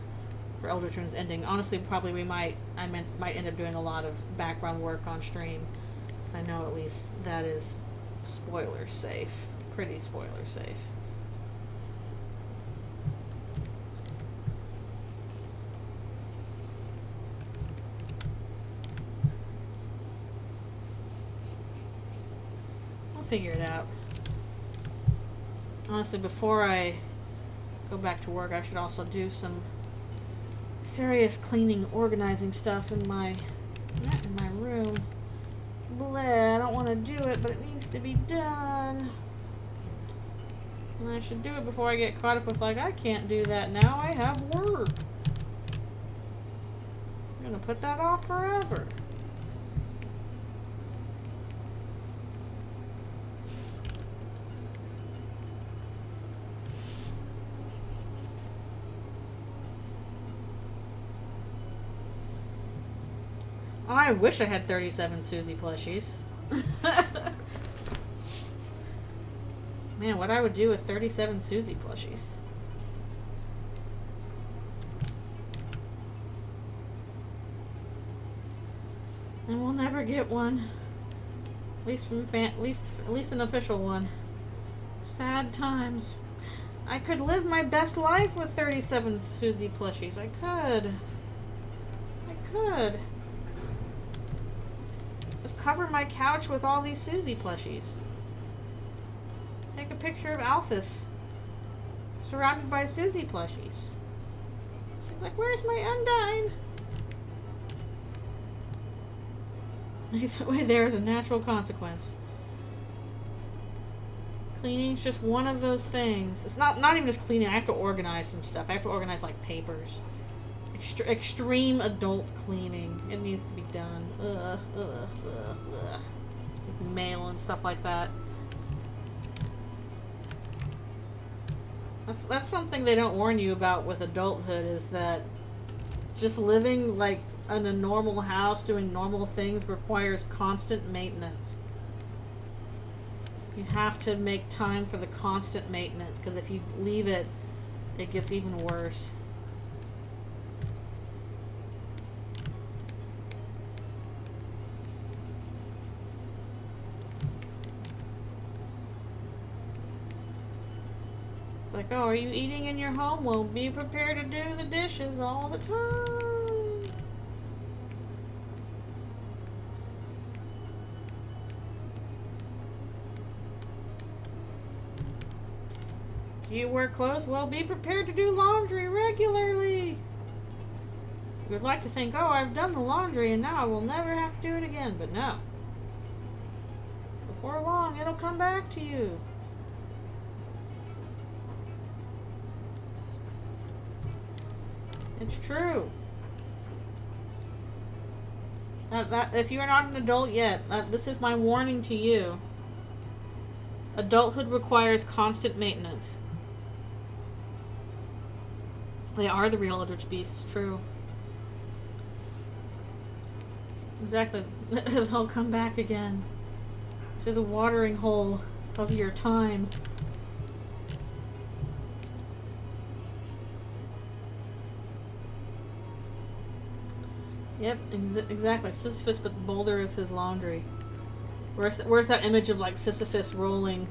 Eldritchrune's ending. Honestly, probably might end up doing a lot of background work on stream, because I know at least that is spoiler safe, pretty spoiler safe. I'll figure it out. Honestly, before I go back to work, I should also do some serious cleaning, organizing stuff in my room. Bleh, I don't want to do it, but it needs to be done. And I should do it before I get caught up with, like, I can't do that now, I have work. I'm gonna put that off forever. Oh, I wish I had 37 Susie plushies. Man, what I would do with 37 Susie plushies. And we'll never get one. At least from at least an official one. Sad times. I could live my best life with 37 Susie plushies. I could. Just cover my couch with all these Susie plushies. Take a picture of Alphys surrounded by Susie plushies. She's like, where's my Undine? That way there is a natural consequence. Cleaning's just one of those things. It's not even just cleaning. I have to organize some stuff. I have to organize like papers. Extreme adult cleaning. It needs to be done. Mail and stuff like that. That's something they don't warn you about with adulthood, is that just living like in a normal house, doing normal things, requires constant maintenance. You have to make time for the constant maintenance, because if you leave it, it gets even worse. It's like, oh, are you eating in your home? Well, be prepared to do the dishes all the time. You wear clothes? Well, be prepared to do laundry regularly. You would like to think, oh, I've done the laundry and now I will never have to do it again. But no. Before long, it'll come back to you. It's true. If you are not an adult yet, this is my warning to you. Adulthood requires constant maintenance. They are the real Eldritch beasts, true. Exactly. They'll come back again to the watering hole of your time. Yep, exactly. Sisyphus, but the boulder is his laundry. Where's that image of like Sisyphus rolling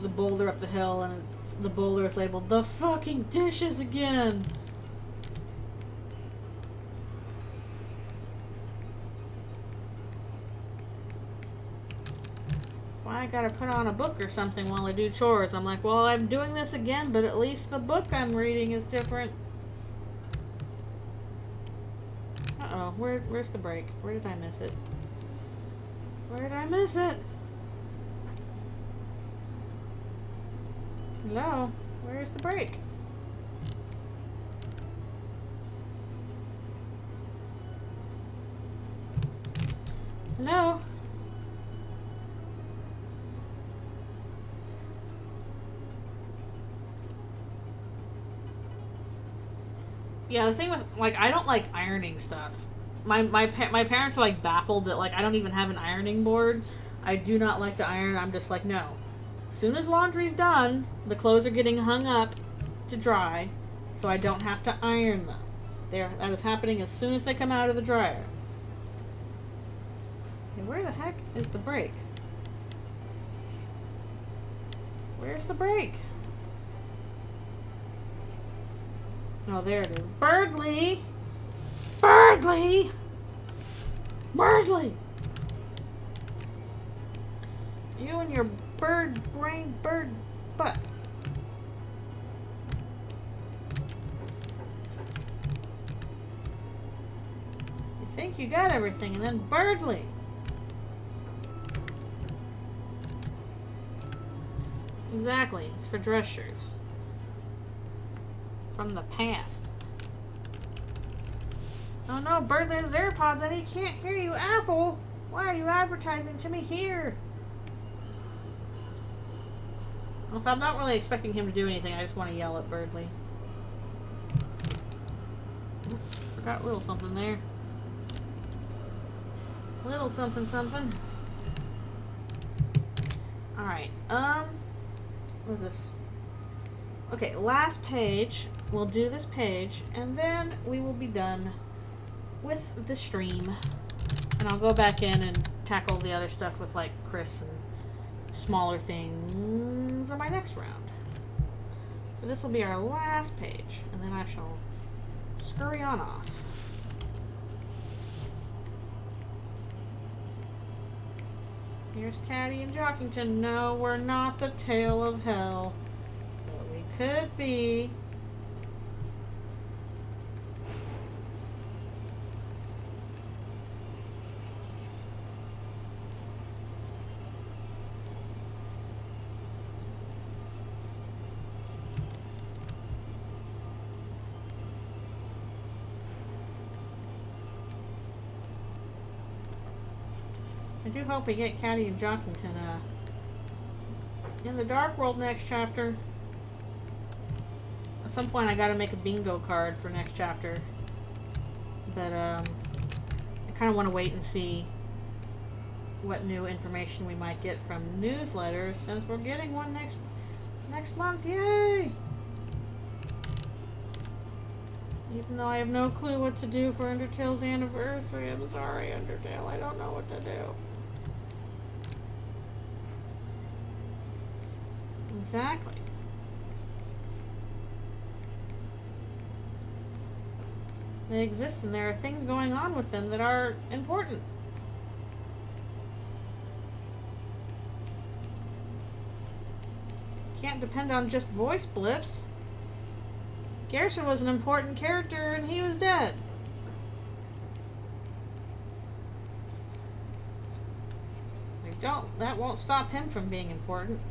the boulder up the hill, and the boulder is labeled the fucking dishes again? Why I gotta put on a book or something while I do chores? I'm like, well, I'm doing this again, but at least the book I'm reading is different. Uh-oh, where's the break? Where did I miss it? Where did I miss it? Hello? Where's the break? Hello? Yeah, the thing with, like, I don't like ironing stuff. My parents are, like, baffled that, like, I don't even have an ironing board. I do not like to iron. I'm just like, no. As soon as laundry's done, the clothes are getting hung up to dry, so I don't have to iron them. That is happening as soon as they come out of the dryer. Okay, where the heck is the break? Where's the break? Oh, there it is. Birdly! Birdly! Birdly! You and your bird brain, bird butt. You think you got everything, and then Birdly. Exactly. It's for dress shirts. From the past. Oh no, Birdly has AirPods and he can't hear you, Apple! Why are you advertising to me here? Also, I'm not really expecting him to do anything, I just want to yell at Birdly. Forgot a little something there. Little something something. Alright, what is this? Okay, last page. We'll do this page, and then we will be done with the stream. And I'll go back in and tackle the other stuff with, like, Chris and smaller things on my next round. So this will be our last page, and then I shall scurry on off. Here's Caddy and Jockington. No, we're not the tail of hell. But we could be. I do hope we get Caddy and Jockington in the Dark World next chapter. At some point I gotta make a bingo card for next chapter. But I kinda wanna wait and see what new information we might get from newsletters, since we're getting one next month. Yay! Even though I have no clue what to do for Undertale's anniversary. I'm sorry, Undertale. I don't know what to do. Exactly. They exist, and there are things going on with them that are important. Can't depend on just voice blips. Gerson was an important character, and he was dead. That won't stop him from being important.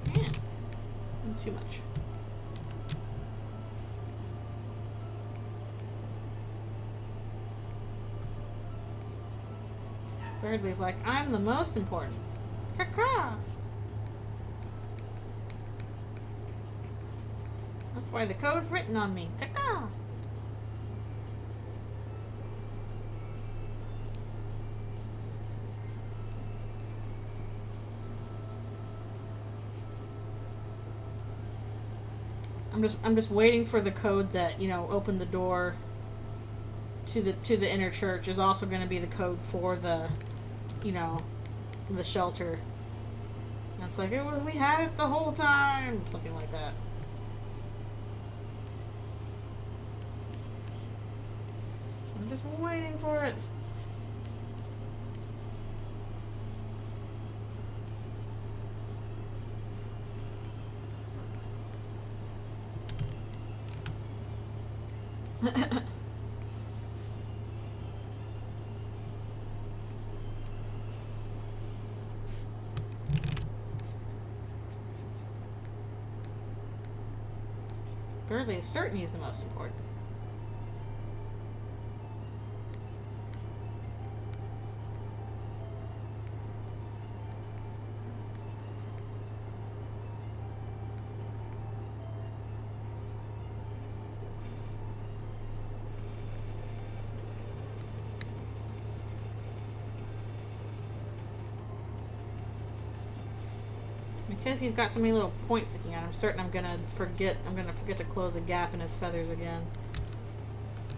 Man, too much. Thirdly's like, I'm the most important. Caca! That's why the code's written on me. Caca! I'm just waiting for the code that, you know, opened the door to the inner church is also going to be the code for the, you know, the shelter. And it's like, we had it the whole time, something like that. I'm just waiting for it. Burley is certain he's the most important. Because he's got so many little points sticking out, I'm certain I'm gonna forget to close a gap in his feathers again.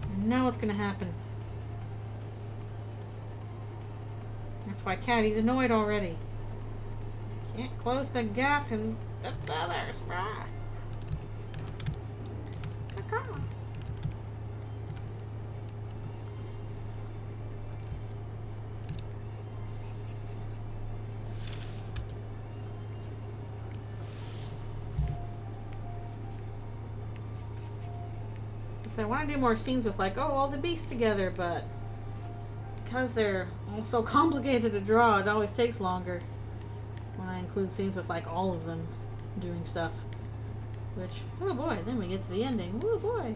I know it's gonna happen. That's why Caddy's annoyed already. Can't close the gap in the feathers. Rah. I want to do more scenes with, like, all the beasts together, but because they're all so complicated to draw, it always takes longer when I include scenes with, like, all of them doing stuff. Which, oh boy, then we get to the ending. Oh boy.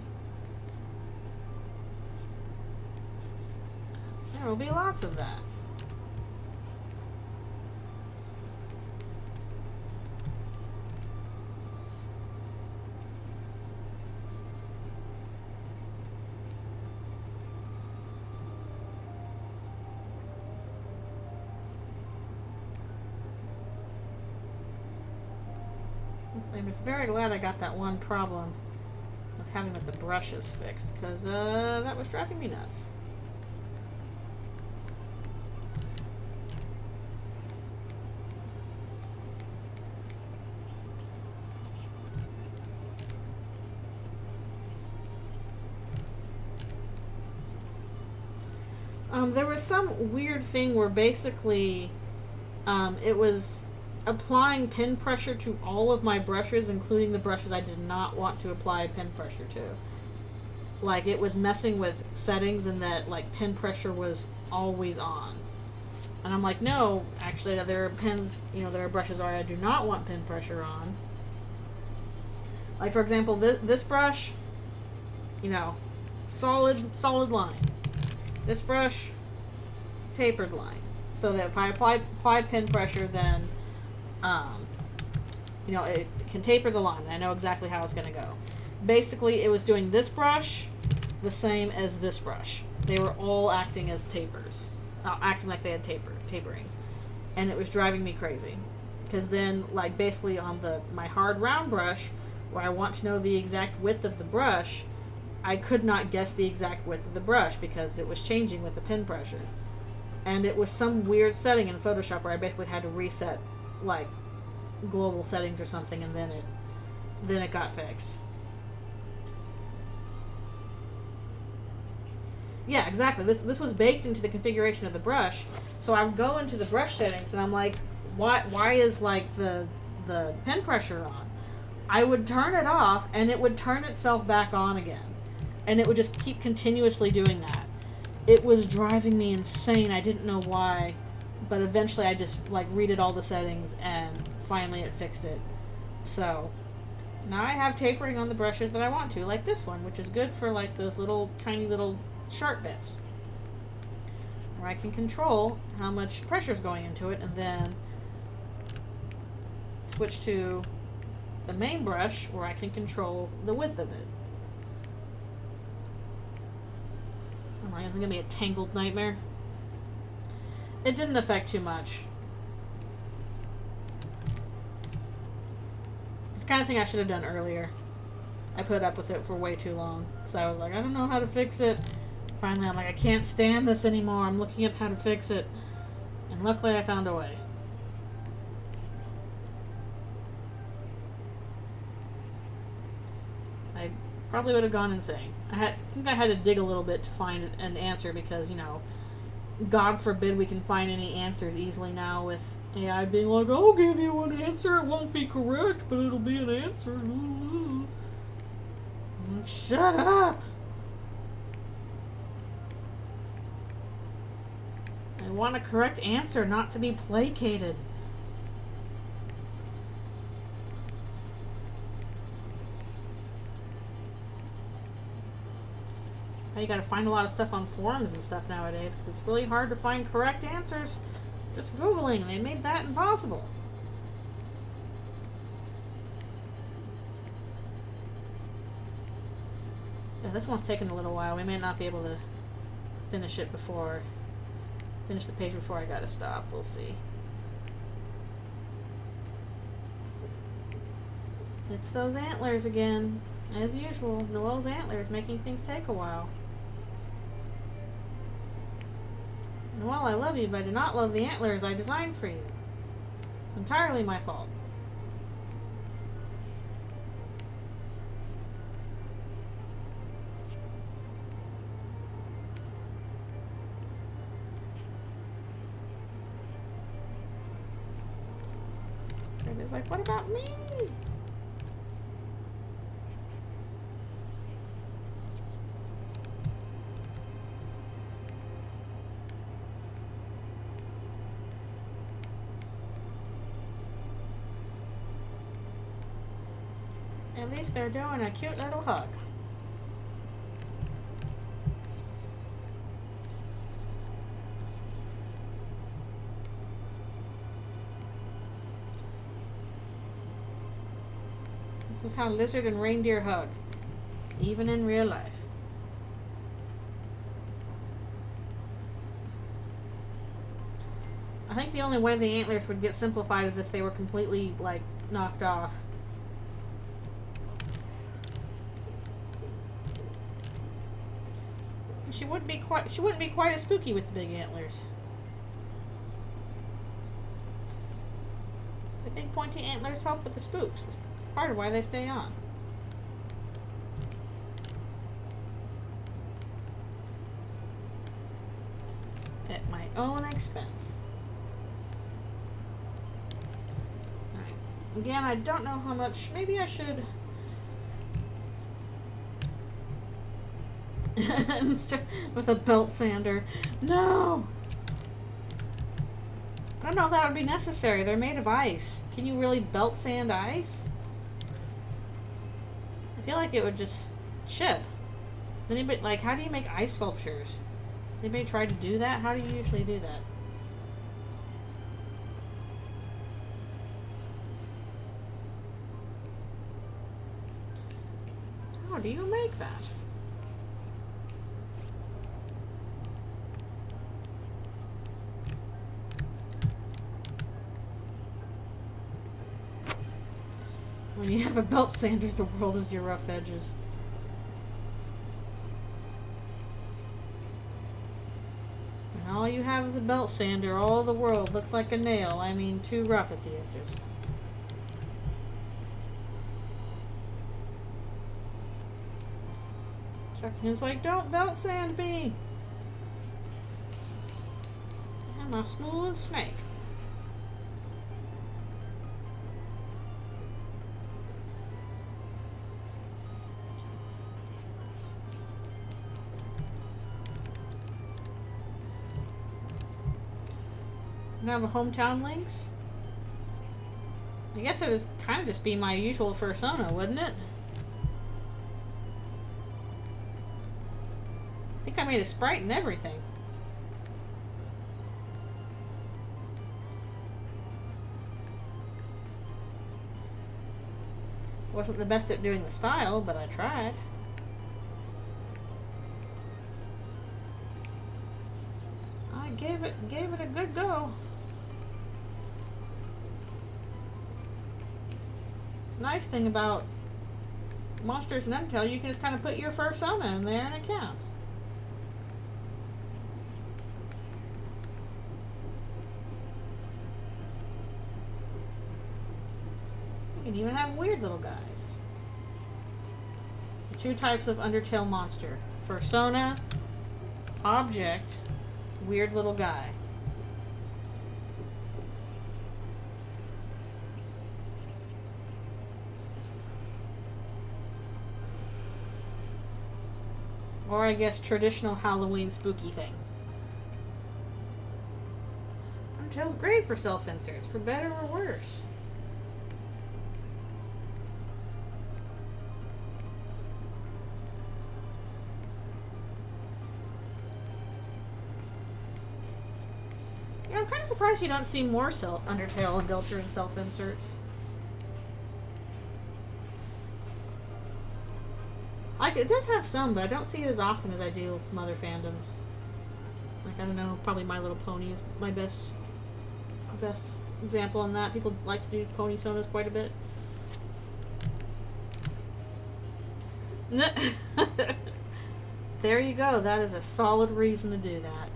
There will be lots of that. I'm just very glad I got that one problem I was having with the brushes fixed, because that was driving me nuts. There was some weird thing where basically it was applying pin pressure to all of my brushes, including the brushes I did not want to apply pin pressure to. Like, it was messing with settings and that, like, pin pressure was always on. And I'm like, no, actually, there are pins, there are brushes where I do not want pin pressure on. Like, for example, this brush, solid line. This brush, tapered line. So that if I apply pin pressure, then, it can taper the line. I know exactly how it's going to go. Basically, it was doing this brush the same as this brush. They were all acting as tapers. Acting like they had tapering. And it was driving me crazy. Because then, like, basically on my hard round brush, where I want to know the exact width of the brush, I could not guess the exact width of the brush because it was changing with the pin pressure. And it was some weird setting in Photoshop where I basically had to reset, like, global settings or something, and then it got fixed. Yeah, exactly. This was baked into the configuration of the brush. So I would go into the brush settings and I'm like, why is, like, the pin pressure on? I would turn it off and it would turn itself back on again. And it would just keep continuously doing that. It was driving me insane. I didn't know why. But eventually I just, like, redid all the settings and finally it fixed it. So now I have tapering on the brushes that I want to, like this one, which is good for, like, those little tiny little sharp bits. Where I can control how much pressure is going into it and then switch to the main brush where I can control the width of it. I'm like, is it going to be a tangled nightmare? It didn't affect too much. It's the kind of thing I should have done earlier. I put up with it for way too long. So I was like, I don't know how to fix it. Finally, I'm like, I can't stand this anymore. I'm looking up how to fix it. And luckily I found a way. I probably would have gone insane. I think I had to dig a little bit to find an answer because, God forbid we can find any answers easily now with AI being like, I'll give you an answer. It won't be correct, but it'll be an answer. Shut up. I want a correct answer, not to be placated. You gotta find a lot of stuff on forums and stuff nowadays because it's really hard to find correct answers just Googling. They made that impossible. Yeah, this one's taking a little while. We may not be able to finish the page before I gotta stop. We'll see. It's those antlers again. As usual, Noelle's antlers making things take a while. Noelle, I love you, but I do not love the antlers I designed for you. It's entirely my fault. And it's like, what about me? At least they're doing a cute little hug. This is how lizard and reindeer hug, even in real life. I think the only way the antlers would get simplified is if they were completely, like, knocked off. wouldn't be quite as spooky with the big antlers. The big pointy antlers help with the spooks. That's part of why they stay on. At my own expense. Alright. Again, I don't know how much. Maybe I should. With a belt sander. No! I don't know if that would be necessary. They're made of ice. Can you really belt sand ice? I feel like it would just chip. Does anybody, like, how do you make ice sculptures? Has anybody tried to do that? How do you usually do that? How do you make that? When you have a belt sander, the world is your rough edges. And all you have is a belt sander, all the world looks like a nail. I mean, too rough at the edges. Chuckin's like, don't belt sand me! I'm a smooth snake. You have a hometown Lynx? I guess it would kind of just be my usual fursona, wouldn't it? I think I made a sprite and everything. Wasn't the best at doing the style, but I tried. I gave it a good go. Nice thing about Monsters and Undertale, you can just kind of put your fursona in there and it counts. You can even have weird little guys. The two types of Undertale monster: fursona, object, weird little guy. Or I guess traditional Halloween spooky thing. Undertale's great for self-inserts, for better or worse. Yeah, I'm kind of surprised you don't see more Undertale and Eldritchrune self-inserts. It does have some, but I don't see it as often as I do with some other fandoms. Like, I don't know, probably My Little Pony is my best example on that. People like to do pony sonas quite a bit. There you go. That is a solid reason to do that.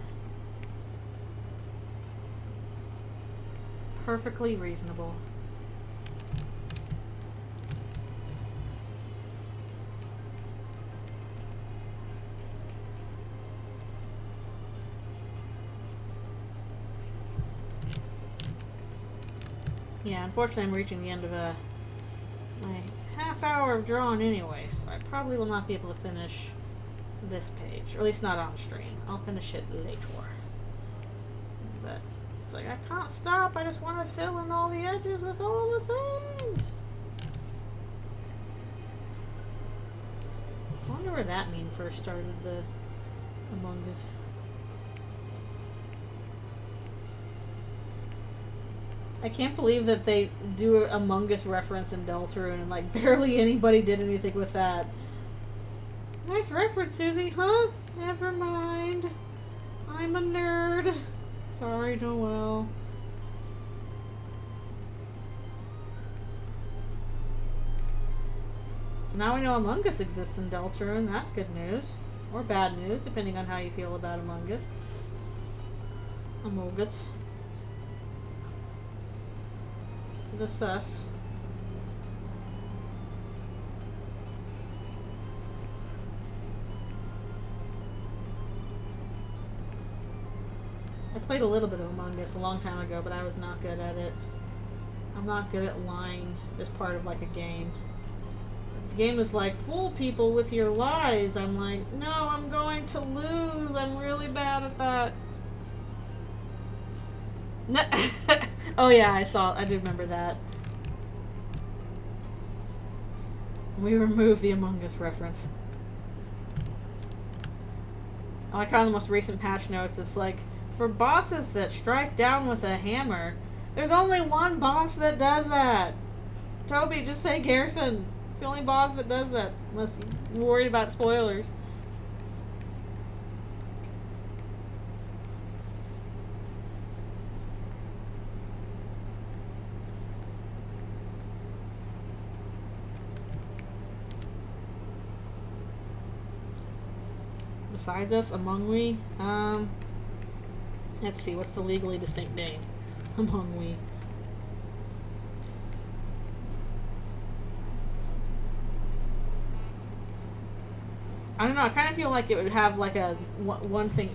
Perfectly reasonable. Yeah, unfortunately I'm reaching the end of my half hour of drawing anyway, so I probably will not be able to finish this page, or at least not on stream. I'll finish it later. But it's like, I can't stop, I just want to fill in all the edges with all the things. I wonder where that meme first started, the Among Us. I can't believe that they do a Among Us reference in Eldritchrune and like barely anybody did anything with that. Nice reference, Susie, huh? Never mind. I'm a nerd. Sorry, Noelle. So now we know Among Us exists in Eldritchrune. That's good news. Or bad news, depending on how you feel about Among Us. Among Us. The sus. I played a little bit of Among Us a long time ago, but I was not good at it. I'm not good at lying as part of like a game. If the game is like, fool people with your lies, I'm like, no, I'm going to lose. I'm really bad at that. No. Oh yeah, I did remember that. We removed the Among Us reference. I like how in the most recent patch notes it's like, for bosses that strike down with a hammer, there's only one boss that does that. Toby, just say Gerson. It's the only boss that does that, unless you're worried about spoilers. Besides us, among we, let's see, what's the legally distinct name? Among we. I don't know, I kind of feel like it would have like a one thing,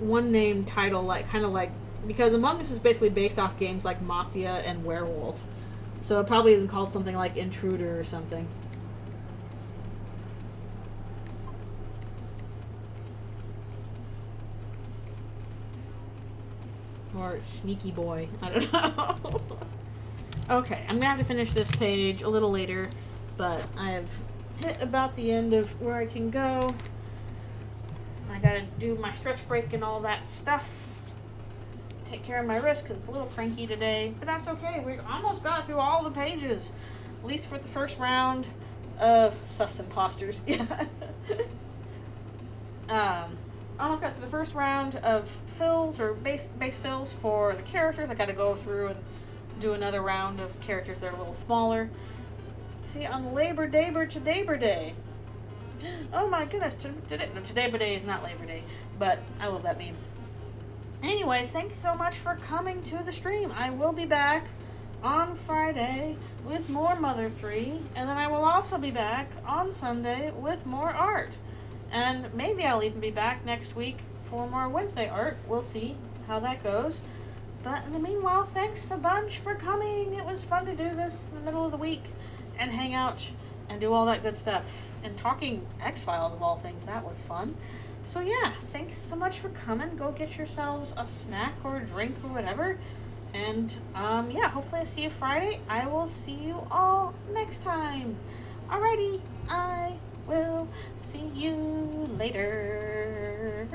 one name title, like kind of like, because Among Us is basically based off games like Mafia and Werewolf. So it probably isn't called something like Intruder or something. Or Sneaky Boy. I don't know. Okay, I'm gonna have to finish this page a little later, but I have hit about the end of where I can go. I gotta do my stretch break and all that stuff. Take care of my wrist because it's a little cranky today, but that's okay. We almost got through all the pages, at least for the first round of Sus Imposters. Yeah. Almost got through the first round of fills, or base fills for the characters. I gotta go through and do another round of characters that are a little smaller. See, on Labor Day, oh my goodness, Today Day is not Labor Day, but I love that meme. Anyways, thanks so much for coming to the stream. I will be back on Friday with more Mother 3, and then I will also be back on Sunday with more art. And maybe I'll even be back next week for more Wednesday art. We'll see how that goes. But in the meanwhile, thanks a bunch for coming. It was fun to do this in the middle of the week and hang out and do all that good stuff. And talking X-Files of all things, that was fun. So yeah, thanks so much for coming. Go get yourselves a snack or a drink or whatever. And yeah, hopefully I see you Friday. I will see you all next time. Alrighty, I will see you later.